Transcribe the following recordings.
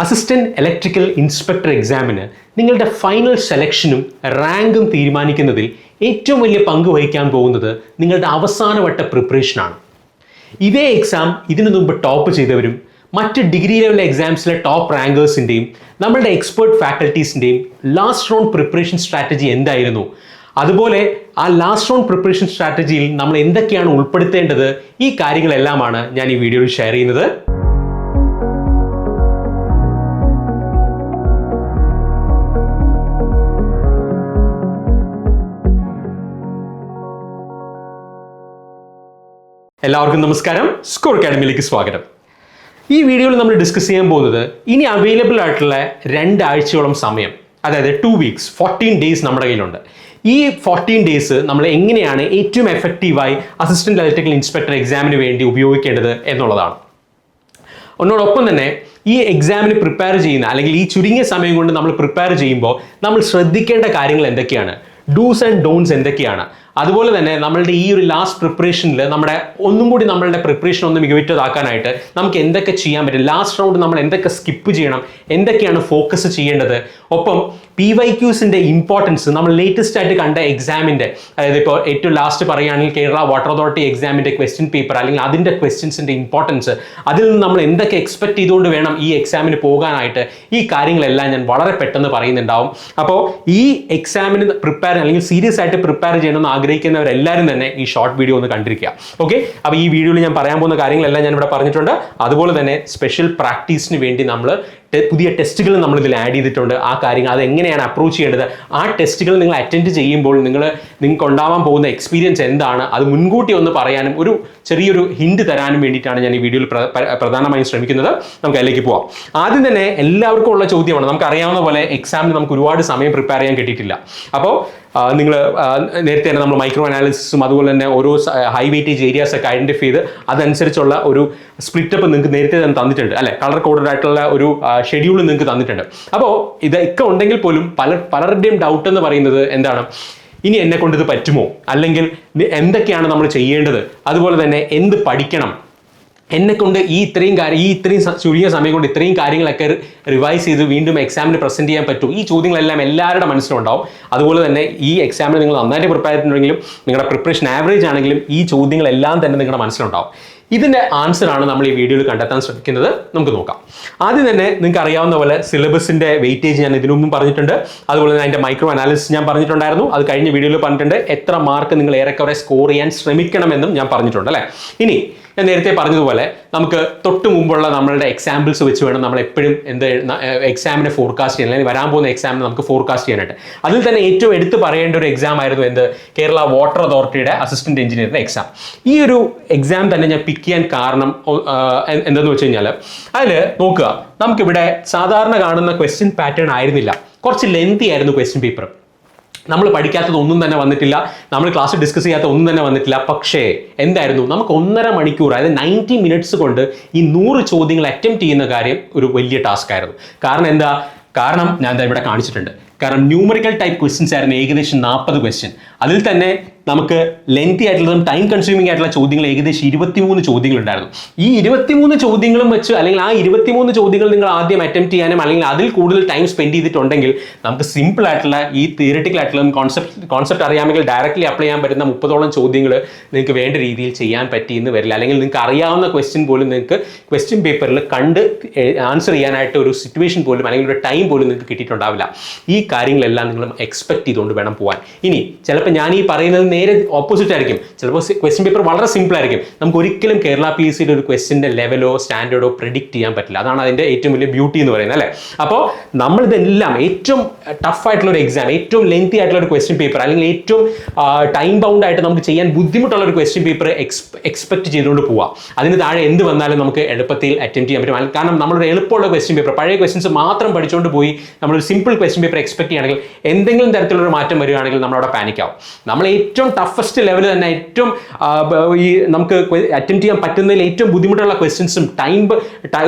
Assistant electrical inspector എക്സാമിന് നിങ്ങളുടെ final സെലക്ഷനും റാങ്കും തീരുമാനിക്കുന്നതിൽ ഏറ്റവും വലിയ പങ്ക് വഹിക്കാൻ പോകുന്നത് നിങ്ങളുടെ അവസാനവട്ട പ്രിപ്പറേഷനാണ്. ഇതേ എക്സാം ഇതിനു മുമ്പ് ടോപ്പ് ചെയ്തവരും മറ്റ് ഡിഗ്രി ലെവൽ എക്സാംസിലെ ടോപ്പ് റാങ്കേഴ്സിൻ്റെയും നമ്മളുടെ എക്സ്പേർട്ട് ഫാക്കൽറ്റീസിൻ്റെയും ലാസ്റ്റ് റൗണ്ട് പ്രിപ്പറേഷൻ സ്ട്രാറ്റജി എന്തായിരുന്നു, അതുപോലെ ആ ലാസ്റ്റ് റൗണ്ട് പ്രിപ്പറേഷൻ സ്ട്രാറ്റജിയിൽ നമ്മൾ എന്തൊക്കെയാണ് ഉൾപ്പെടുത്തേണ്ടത്, ഈ കാര്യങ്ങളെല്ലാമാണ് ഞാൻ ഈ വീഡിയോയിൽ ഷെയർ ചെയ്യുന്നത്. എല്ലാവർക്കും നമസ്കാരം. സ്കോർ അക്കാഡമിയിലേക്ക് സ്വാഗതം. ഈ വീഡിയോയിൽ നമ്മൾ ഡിസ്കസ് ചെയ്യാൻ പോകുന്നത് ഇനി അവൈലബിൾ ആയിട്ടുള്ള 2 ആഴ്ചയോളം സമയം, അതായത് 2 വീക്സ് 14 ഡേയ്സ് നമ്മുടെ കയ്യിലുണ്ട്. ഈ 14 ഡേയ്സ് നമ്മൾ എങ്ങനെയാണ് ഏറ്റവും എഫക്റ്റീവായി അസിസ്റ്റന്റ് ഇലക്ട്രിക്കൽ ഇൻസ്പെക്ടർ എക്സാമിന് വേണ്ടി ഉപയോഗിക്കേണ്ടത് എന്നുള്ളതാണ്. അതിനോടൊപ്പം തന്നെ ഈ എക്സാമിന് പ്രിപ്പയർ ചെയ്യുന്ന അല്ലെങ്കിൽ ഈ ചുരുങ്ങിയ സമയം കൊണ്ട് നമ്മൾ പ്രിപ്പയർ ചെയ്യുമ്പോൾ നമ്മൾ ശ്രദ്ധിക്കേണ്ട കാര്യങ്ങൾ എന്തൊക്കെയാണ്, ഡൂസ് ആൻഡ് ഡോൺസ് എന്തൊക്കെയാണ്, അതുപോലെ തന്നെ നമ്മളുടെ ഈ ഒരു ലാസ്റ്റ് പ്രിപ്പറേഷനിൽ നമ്മുടെ ഒന്നും കൂടി നമ്മളുടെ പ്രിപ്പറേഷൻ ഒന്ന് മികവുറ്റതാക്കാനായിട്ട് നമുക്ക് എന്തൊക്കെ ചെയ്യാൻ പറ്റും, ലാസ്റ്റ് റൗണ്ട് നമ്മൾ എന്തൊക്കെ സ്കിപ്പ് ചെയ്യണം, എന്തൊക്കെയാണ് ഫോക്കസ് ചെയ്യേണ്ടത്, ഒപ്പം PYQസിൻ്റെ ഇമ്പോർട്ടൻസ്, നമ്മൾ ലേറ്റസ്റ്റ് ആയിട്ട് കണ്ട എക്സാമിൻ്റെ, അതായത് ഇപ്പോൾ ഏറ്റവും ലാസ്റ്റ് പറയുകയാണെങ്കിൽ കേരള വാട്ടർ അതോറിറ്റി എക്സാമിൻ്റെ ക്വസ്റ്റ്യൻ പേപ്പർ അല്ലെങ്കിൽ അതിൻ്റെ ക്വസ്റ്റ്യൻസിൻ്റെ ഇമ്പോർട്ടൻസ്, അതിൽ നിന്ന് നമ്മൾ എന്തൊക്കെ എക്സ്പെക്ട് ചെയ്തുകൊണ്ട് വേണം ഈ എക്സാമിന് പോകാനായിട്ട്, ഈ കാര്യങ്ങളെല്ലാം ഞാൻ വളരെ പെട്ടെന്ന് പറയുന്നുണ്ടാവും. അപ്പോൾ ഈ എക്സാമിന് പ്രിപ്പയർ അല്ലെങ്കിൽ സീരിയസ് ആയിട്ട് പ്രിപ്പയർ ചെയ്യണമെന്ന് ആഗ്രഹിക്കുന്നവരെല്ലാവരും തന്നെ ഈ ഷോർട്ട് വീഡിയോ ഒന്ന് കണ്ടിരിക്കുക. ഓക്കെ, അപ്പോൾ ഈ വീഡിയോയിൽ ഞാൻ പറയാൻ പോകുന്ന കാര്യങ്ങളെല്ലാം ഞാൻ ഇവിടെ പറഞ്ഞിട്ടുണ്ട്. അതുപോലെ തന്നെ സ്പെഷ്യൽ പ്രാക്ടീസിന് വേണ്ടി നമ്മൾ പുതിയ ടെസ്റ്റുകൾ നമ്മളിതിൽ ആഡ് ചെയ്തിട്ടുണ്ട്. ആ കാര്യങ്ങൾ അതെങ്ങനെയാണ് അപ്രോച്ച് ചെയ്യേണ്ടത്, ആ ടെസ്റ്റുകൾ നിങ്ങൾ അറ്റൻഡ് ചെയ്യുമ്പോൾ നിങ്ങൾക്ക് ഉണ്ടാവാൻ പോകുന്ന എക്സ്പീരിയൻസ് എന്താണ്, അത് മുൻകൂട്ടി ഒന്ന് പറയാനും ഒരു ചെറിയൊരു ഹിന്റ് തരാനും വേണ്ടിയിട്ടാണ് ഞാൻ ഈ വീഡിയോയിൽ പ്രധാനമായും ശ്രമിക്കുന്നത്. നമുക്ക് അതിലേക്ക് പോവാം. ആദ്യം തന്നെ എല്ലാവർക്കും ഉള്ള ചോദ്യമാണ്, നമുക്കറിയാവുന്ന പോലെ എക്സാമിന് നമുക്ക് ഒരുപാട് സമയം പ്രിപ്പയർ ചെയ്യാൻ കിട്ടിയിട്ടില്ല. അപ്പോൾ നിങ്ങൾ നേരത്തെ തന്നെ നമ്മൾ മൈക്രോ അനാലിസിസും അതുപോലെ തന്നെ ഓരോ ഹൈ വെയിറ്റേജ് ഏരിയാസ് ഒക്കെ ഐഡന്റിഫൈ ചെയ്ത് അതനുസരിച്ചുള്ള ഒരു സ്പ്ലിറ്റപ്പ് നിങ്ങൾക്ക് നേരത്തെ തന്നെ തന്നിട്ടുണ്ട്, അല്ലെ? കളർ കോഡഡ് ആയിട്ടുള്ള ഒരു ഷെഡ്യൂൾ നിങ്ങൾക്ക് തന്നിട്ടുണ്ട്. അപ്പോൾ ഇതൊക്കെ ഉണ്ടെങ്കിൽ പോലും പലരുടെയും ഡൗട്ട് എന്ന് പറയുന്നത് എന്താണ്, ഇനി എന്നെ കൊണ്ട് ഇത് പറ്റുമോ, അല്ലെങ്കിൽ എന്തൊക്കെയാണ് നമ്മൾ ചെയ്യേണ്ടത്, അതുപോലെ തന്നെ എന്ത് പഠിക്കണം, എന്നെക്കൊണ്ട് ഈ ഇത്രയും ചുരുങ്ങിയ സമയം കൊണ്ട് ഇത്രയും കാര്യങ്ങളൊക്കെ റിവൈസ് ചെയ്ത് വീണ്ടും എക്സാമിന് പ്രസന്റ് ചെയ്യാൻ പറ്റും, ഈ ചോദ്യങ്ങളെല്ലാം എല്ലാവരുടെ മനസ്സിലുണ്ടാവും. അതുപോലെ തന്നെ ഈ എക്സാമിന് നിങ്ങൾ നന്നായിട്ട് പ്രിപ്പയർ ചെയ്തിട്ടുണ്ടെങ്കിലും നിങ്ങളുടെ പ്രിപ്പറേഷൻ ആവറേജ് ആണെങ്കിലും ഈ ചോദ്യങ്ങളെല്ലാം തന്നെ നിങ്ങളുടെ മനസ്സിലുണ്ടാവും. ഇതിൻ്റെ ആൻസറാണ് നമ്മൾ ഈ വീഡിയോയിൽ കണ്ടെത്താൻ ശ്രമിക്കുന്നത്. നമുക്ക് നോക്കാം. ആദ്യം തന്നെ നിങ്ങൾക്ക് അറിയാവുന്ന പോലെ സിലബസിൻ്റെ വെയിറ്റേജ് ഞാൻ ഇതിനു മുമ്പ് പറഞ്ഞിട്ടുണ്ട്. അതുപോലെ തന്നെ അതിൻ്റെ മൈക്രോ അനാലിസിസ് ഞാൻ പറഞ്ഞിട്ടുണ്ടായിരുന്നു. അത് കഴിഞ്ഞ വീഡിയോയിൽ പറഞ്ഞിട്ടുണ്ട്. എത്ര മാർക്ക് നിങ്ങൾ ഏറെക്കുറെ സ്കോർ ചെയ്യാൻ ശ്രമിക്കണമെന്നും ഞാൻ പറഞ്ഞിട്ടുണ്ട്, അല്ലേ? ഇനി ഞാൻ നേരത്തെ പറഞ്ഞതുപോലെ നമുക്ക് തൊട്ട് മുമ്പുള്ള നമ്മളുടെ എക്സാമ്പിൾസ് വെച്ച് വേണം നമ്മൾ എപ്പോഴും എക്സാമിനെ ഫോർകാസ്റ്റ് ചെയ്യാൻ, അല്ലെങ്കിൽ വരാൻ പോകുന്ന എക്സാമിനെ നമുക്ക് ഫോർകാസ്റ്റ് ചെയ്യാനായിട്ട്. അതിൽ തന്നെ ഏറ്റവും എടുത്ത് പറയേണ്ട ഒരു എക്സാം ആയിരുന്നു കേരള വാട്ടർ അതോറിറ്റിയുടെ അസിസ്റ്റന്റ് എഞ്ചിനീയറിന്റെ എക്സാം. ഈ ഒരു എക്സാം തന്നെ ഞാൻ പിക്ക് ചെയ്യാൻ കാരണം എന്തെന്ന് വെച്ച് കഴിഞ്ഞാൽ, അതിൽ നോക്കുക, നമുക്കിവിടെ സാധാരണ കാണുന്ന ക്വസ്റ്റ്യൻ പാറ്റേൺ ആയിരുന്നില്ല, കുറച്ച് ലെന്തി ആയിരുന്നു ക്വസ്റ്റ്യൻ പേപ്പർ. നമ്മൾ പഠിക്കാത്തത് ഒന്നും തന്നെ വന്നിട്ടില്ല, നമ്മൾ ക്ലാസ് ഡിസ്കസ് ചെയ്യാത്ത ഒന്നും തന്നെ വന്നിട്ടില്ല. പക്ഷേ എന്തായിരുന്നു, നമുക്ക് 1.5 മണിക്കൂർ, അതായത് 90 മിനിറ്റ്സ് കൊണ്ട് ഈ 100 ചോദ്യങ്ങൾ അറ്റംപ്റ്റ് ചെയ്യുന്ന കാര്യം ഒരു വലിയ ടാസ്ക് ആയിരുന്നു. കാരണം ഞാൻ ഇവിടെ കാണിച്ചിട്ടുണ്ട്. കാരണം ന്യൂമറിക്കൽ ടൈപ്പ് ക്വസ്റ്റ്യൻസ് ആയിരുന്നു ഏകദേശം 40 ക്വസ്റ്റ്യൻ. അതിൽ തന്നെ നമുക്ക് ലെങ്തി ആയിട്ടുള്ളതും ടൈം കൺസ്യൂമിംഗ് ആയിട്ടുള്ള ചോദ്യങ്ങൾ ഏകദേശം 23 ചോദ്യങ്ങൾ ഉണ്ടായിരുന്നു. ഈ 23 ചോദ്യങ്ങളും വെച്ച്, അല്ലെങ്കിൽ ആ 23 ചോദ്യങ്ങൾ നിങ്ങൾ ആദ്യം അറ്റംപ്റ്റ് ചെയ്യാനും അല്ലെങ്കിൽ അതിൽ കൂടുതൽ ടൈം സ്പെൻഡ് ചെയ്തിട്ടുണ്ടെങ്കിൽ നമുക്ക് സിമ്പിൾ ആയിട്ടുള്ള ഈ തിയറിറ്റിക്കൽ ആയിട്ടുള്ള കോൺസെപ്റ്റ് അറിയാമെങ്കിൽ ഡയറക്റ്റ്ലി അപ്ലൈ ചെയ്യാൻ പറ്റുന്ന 30ഓളം ചോദ്യങ്ങൾ നിങ്ങൾക്ക് വേണ്ട രീതിയിൽ ചെയ്യാൻ പറ്റിയെന്ന് വരില്ല. അല്ലെങ്കിൽ നിങ്ങൾക്ക് അറിയാവുന്ന ക്വസ്റ്റ്യൻ പോലും നിങ്ങൾക്ക് ക്വസ്റ്റ്യൻ പേപ്പറിൽ കണ്ട് ആൻസർ ചെയ്യാനായിട്ട് ഒരു സിറ്റുവേഷൻ പോലും അല്ലെങ്കിൽ ഒരു ടൈം പോലും നിങ്ങൾക്ക് കിട്ടിയിട്ടുണ്ടാവില്ല. ഈ കാര്യങ്ങളെല്ലാം നിങ്ങൾ എക്സ്പെക്ട് ചെയ്തുകൊണ്ട് വേണം പോകാൻ. ഇനി ചിലപ്പോൾ ഞാൻ ഈ പറയുന്നത് നേരെ ഓപ്പോസിറ്റ് ആയിരിക്കും. ചിലപ്പോൾ ക്വസ്റ്റ്യൻ പേപ്പർ വളരെ സിമ്പിൾ ആയിരിക്കും. നമുക്ക് ഒരിക്കലും കേരള PSCയുടെ ഒരു ക്വസ്റ്റ്യൻ്റെ ലെവലോ സ്റ്റാൻഡേർഡോ പ്രെഡിക്റ്റ് ചെയ്യാൻ പറ്റില്ല. അതാണ് അതിൻ്റെ ഏറ്റവും വലിയ ബ്യൂട്ടി എന്ന് പറയുന്നത്, അല്ലേ? അപ്പോൾ നമ്മളിതെല്ലാം ഏറ്റവും ടഫ് ആയിട്ടുള്ള ഒരു എക്സാം, ഏറ്റവും ലെങ്തി ആയിട്ടുള്ള ഒരു ക്വസ്റ്റ്യൻ പേപ്പർ, അല്ലെങ്കിൽ ഏറ്റവും ടൈം ബൗണ്ട് ആയിട്ട് നമുക്ക് ചെയ്യാൻ ബുദ്ധിമുട്ടുള്ള ഒരു ക്വസ്റ്റ്യൻ പേപ്പർ എക്സ്പെക്ട് ചെയ്തുകൊണ്ട് പോവാം. അതിന് താഴെ എന്ത് വന്നാലും നമുക്ക് എളുപ്പത്തിൽ അറ്റംപ്റ്റ് ചെയ്യാൻ പറ്റും. കാരണം നമ്മളൊരു എളുപ്പമുള്ള ക്വസ്റ്റ്യൻ പേപ്പർ, പഴയ ക്വസ്റ്റ്യൻസ് മാത്രം പഠിച്ചുകൊണ്ട് പോയി നമ്മളൊരു സിമ്പിൾ ക്വസ്റ്റ്യൻ പേപ്പർ എക്സ്പെക്ട് ചെയ്യുകയാണെങ്കിൽ എന്തെങ്കിലും തരത്തിലുള്ള മാറ്റം വരികയാണെങ്കിൽ നമ്മളവിടെ പാനിക് ആവും. നമ്മൾ ഏറ്റവും ഏറ്റവും ടഫസ്റ്റ് ലെവൽ തന്നെ ഏറ്റവും ഈ നമുക്ക് അറ്റംപ്റ്റ് ചെയ്യാൻ പറ്റുന്നതിൽ ഏറ്റവും ബുദ്ധിമുട്ടുള്ള ക്വസ്റ്റ്യൻസും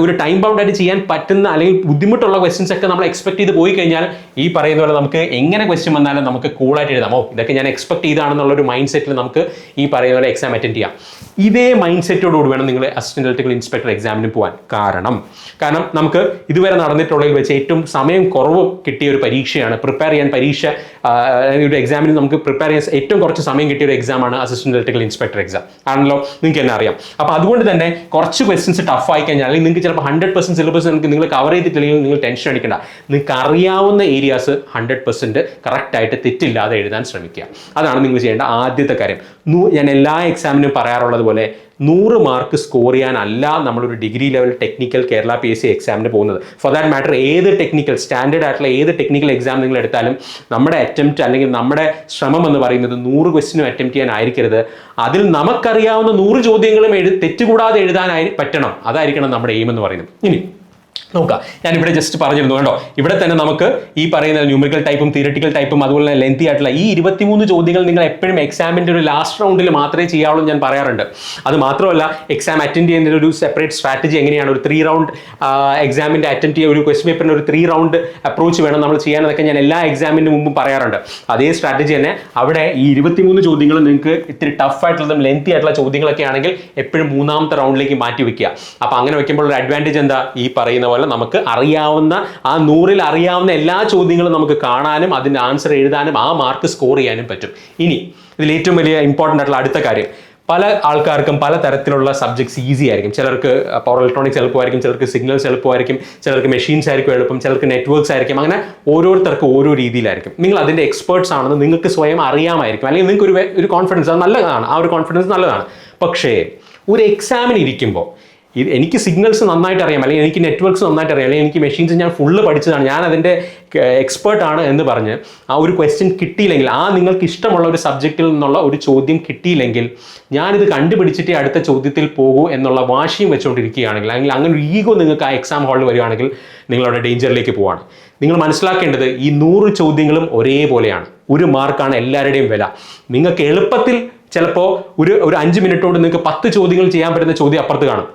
ഒരു ടൈം ബൗണ്ട് ആയിട്ട് ചെയ്യാൻ പറ്റുന്ന അല്ലെങ്കിൽ ബുദ്ധിമുട്ടുള്ള ക്വസ്റ്റ്യൻസ് ഒക്കെ നമ്മൾ എക്സ്പെക്ട് ചെയ്ത് പോയി കഴിഞ്ഞാൽ ഈ പറയുന്ന പോലെ നമുക്ക് എങ്ങനെ ക്വസ്റ്റ്യൻ വന്നാലും നമുക്ക് കൂളായിട്ട് എഴുതാമോ ഇതൊക്കെ ഞാൻ എക്സ്പെക്ട് ചെയ്താണെന്നുള്ള ഒരു മൈൻഡ് സെറ്റിൽ നമുക്ക് ഈ പറയുന്ന പോലെ എക്സാം അറ്റൻഡ് ചെയ്യാം. ഇതേ മൈൻഡ് സെറ്റോടുകൂടി വേണം നിങ്ങൾ അസിസ്റ്റന്റ് ഇലക്ട്രിക്കൽ ഇൻസ്പെക്ടർ എക്സാമിന് പോകാൻ. കാരണം നമുക്ക് ഇതുവരെ നടന്നിട്ടുള്ളതിൽ വെച്ച് ഏറ്റവും സമയം കുറവ് കിട്ടിയ ഒരു പരീക്ഷയാണ് പ്രിപ്പയർ ചെയ്യാൻ ഒരു എക്സാമിന് നമുക്ക് പ്രിപ്പയർ ചെയ്യാൻ ഏറ്റവും കുറച്ച് സമയം കിട്ടിയ ഒരു എക്സാമാണ് അസിസ്റ്റന്റ് ഇലക്ട്രിക്കൽ ഇൻസ്പെക്ടർ എക്സാം ആണല്ലോ, നിങ്ങൾക്ക് തന്നെ അറിയാം. അപ്പോൾ അതുകൊണ്ട് തന്നെ കുറച്ച് ക്വസ്റ്റ്യൻസ് ടഫ് ആയി കഴിഞ്ഞാൽ അല്ലെങ്കിൽ നിങ്ങൾക്ക് ചിലപ്പോൾ 100% സിലബസ് നിങ്ങൾ കവർ ചെയ്തിട്ടില്ലെങ്കിൽ നിങ്ങൾ ടെൻഷൻ അടിക്കേണ്ട. നിങ്ങൾക്ക് അറിയാവുന്ന ഏരിയാസ് 100% കറക്റ്റായിട്ട് തെറ്റില്ലാതെ എഴുതാൻ ശ്രമിക്കുക. അതാണ് നിങ്ങൾ ചെയ്യേണ്ട ആദ്യത്തെ കാര്യം. ഞാൻ എല്ലാ എക്സാമിനും പറയാറുള്ളത് പോലെ 100 മാർക്ക് സ്കോർ ചെയ്യാനല്ല നമ്മളൊരു degree level technical Kerala PSC എക്സാമിന് പോകുന്നത്. ഫോർ ദാറ്റ് മാറ്റർ ഏത് ടെക്നിക്കൽ സ്റ്റാൻഡേർഡ് ആയിട്ടുള്ള ഏത് ടെക്നിക്കൽ എക്സാം നിങ്ങൾ എടുത്താലും നമ്മുടെ അറ്റംപ്റ്റ് അല്ലെങ്കിൽ നമ്മുടെ ശ്രമം എന്ന് പറയുന്നത് 100 ക്വസ്റ്റിനും അറ്റംപ്റ്റ് ചെയ്യാനായിരിക്കരുത്. അതിൽ നമുക്കറിയാവുന്ന 100 ചോദ്യങ്ങളും തെറ്റുകൂടാതെ എഴുതാനായി പറ്റണം. അതായിരിക്കണം നമ്മുടെ എയിം എന്ന് പറയുന്നത്. ഇനി നോക്കാം, ഞാനിവിടെ ജസ്റ്റ് പറഞ്ഞിരുന്നു കേട്ടോ, ഇവിടെ തന്നെ നമുക്ക് ഈ പറയുന്ന ന്യൂമറിക്കൽ ടൈപ്പും തിയറിറ്റിക്കൽ ടൈപ്പും അതുപോലെ തന്നെ ലെങ്തി ആയിട്ടുള്ള ഈ 23 ചോദ്യങ്ങൾ നിങ്ങൾ എപ്പോഴും എക്സാമിൻ്റെ ഒരു ലാസ്റ്റ് റൗണ്ടിൽ മാത്രമേ ചെയ്യാവുള്ളൂ ഞാൻ പറയാറുണ്ട്. അത് മാത്രമല്ല എക്സാം അറ്റൻഡ് ചെയ്യുന്നതിന് ഒരു സെപ്പറേറ്റ് സ്ട്രാറ്റജി എങ്ങനെയാണ്, ഒരു 3 റൗണ്ട് എക്സാമിൻ്റെ അറ്റൻഡ് ചെയ്യുക, ഒരു ക്വസ്റ്റ്യൻ പേപ്പറിന് ഒരു 3 റൗണ്ട് അപ്രോച്ച് വേണം നമ്മൾ ചെയ്യാനതൊക്കെ ഞാൻ എല്ലാ എക്സാമിൻ്റെ മുമ്പും പറയാറുണ്ട്. അതേ സ്ട്രാറ്റജി തന്നെ അവിടെ ഈ 23 ചോദ്യങ്ങൾ നിങ്ങൾക്ക് ഇത്തിരി ടഫ് ആയിട്ടുള്ളതും ലെങ്തി ആയിട്ടുള്ള ചോദ്യങ്ങളൊക്കെ ആണെങ്കിൽ എപ്പോഴും 3ാമത്തെ റൗണ്ടിലേക്ക് മാറ്റി വെക്കുക. അപ്പോൾ അങ്ങനെ വെക്കുമ്പോൾ ഒരു അഡ്വാൻറ്റേജ് എന്താ, ഈ പറയുന്ന പോലെ നമുക്ക് അറിയാവുന്ന ആ 100ൽ അറിയാവുന്ന എല്ലാ ചോദ്യങ്ങളും നമുക്ക് കാണാനും അതിൻ്റെ ആൻസർ എഴുതാനും ആ മാർക്ക് സ്കോർ ചെയ്യാനും പറ്റും. ഇനി ഇതിൽ ഏറ്റവും വലിയ ഇമ്പോർട്ടൻ്റ് ആയിട്ടുള്ള അടുത്ത കാര്യം, പല ആൾക്കാർക്കും പല തരത്തിലുള്ള സബ്ജക്ട്സ് ഈസി ആയിരിക്കും. ചിലർക്ക് പവർ ഇലക്ട്രോണിക്സ് എളുപ്പമായിരിക്കും, ചിലർക്ക് സിഗ്നൽസ് എളുപ്പമായിരിക്കും, ചിലർക്ക് മെഷീൻസ് ആയിരിക്കും എളുപ്പം, ചിലർക്ക് നെറ്റ്വർക്ക്സ് ആയിരിക്കും. അങ്ങനെ ഓരോരുത്തർക്ക് ഓരോ രീതിയിലായിരിക്കും. നിങ്ങൾ അതിൻ്റെ എക്സ്പേർട്സ് ആണെന്ന് നിങ്ങൾക്ക് സ്വയം അറിയാമായിരിക്കും, അല്ലെങ്കിൽ നിങ്ങൾക്ക് ഒരു കോൺഫിഡൻസ്, അത് നല്ലതാണ്, ആ ഒരു കോൺഫിഡൻസ് നല്ലതാണ്. പക്ഷേ ഒരു എക്സാമിന് ഇരിക്കുമ്പോൾ എനിക്ക് സിഗ്നൽസ് നന്നായിട്ട് അറിയാം, അല്ലെങ്കിൽ എനിക്ക് നെറ്റ്വർക്ക്സ് നന്നായിട്ട് അറിയാം, അല്ലെങ്കിൽ എനിക്ക് മെഷീൻസ് ഞാൻ ഫുള്ള് പഠിച്ചതാണ്, ഞാൻ അതിൻ്റെ എക്സ്പേർട്ടാണ് എന്ന് പറഞ്ഞ് ആ ഒരു ക്വസ്റ്റ്യൻ കിട്ടിയില്ലെങ്കിൽ, ആ നിങ്ങൾക്ക് ഇഷ്ടമുള്ള ഒരു സബ്ജക്റ്റിൽ നിന്നുള്ള ഒരു ചോദ്യം കിട്ടിയില്ലെങ്കിൽ ഞാനിത് കണ്ടുപിടിച്ചിട്ട് അടുത്ത ചോദ്യത്തിൽ പോകൂ എന്നുള്ള വാശിയും വെച്ചുകൊണ്ടിരിക്കുകയാണെങ്കിൽ, അല്ലെങ്കിൽ അങ്ങനെ ഒരു ഈഗോ നിങ്ങൾക്ക് ആ എക്സാം ഹാളിൽ വരികയാണെങ്കിൽ നിങ്ങളവിടെ ഡേഞ്ചറിലേക്ക് പോവാണ്. നിങ്ങൾ മനസ്സിലാക്കേണ്ടത് ഈ 100 ചോദ്യങ്ങളും ഒരേപോലെയാണ്. 1 മാർക്കാണ് എല്ലാവരുടെയും വില. നിങ്ങൾക്ക് എളുപ്പത്തിൽ ചിലപ്പോൾ ഒരു 5 മിനിറ്റ് കൊണ്ട് നിങ്ങൾക്ക് 10 ചോദ്യങ്ങൾ ചെയ്യാൻ പറ്റുന്ന ചോദ്യം അപ്പുറത്ത് കാണും.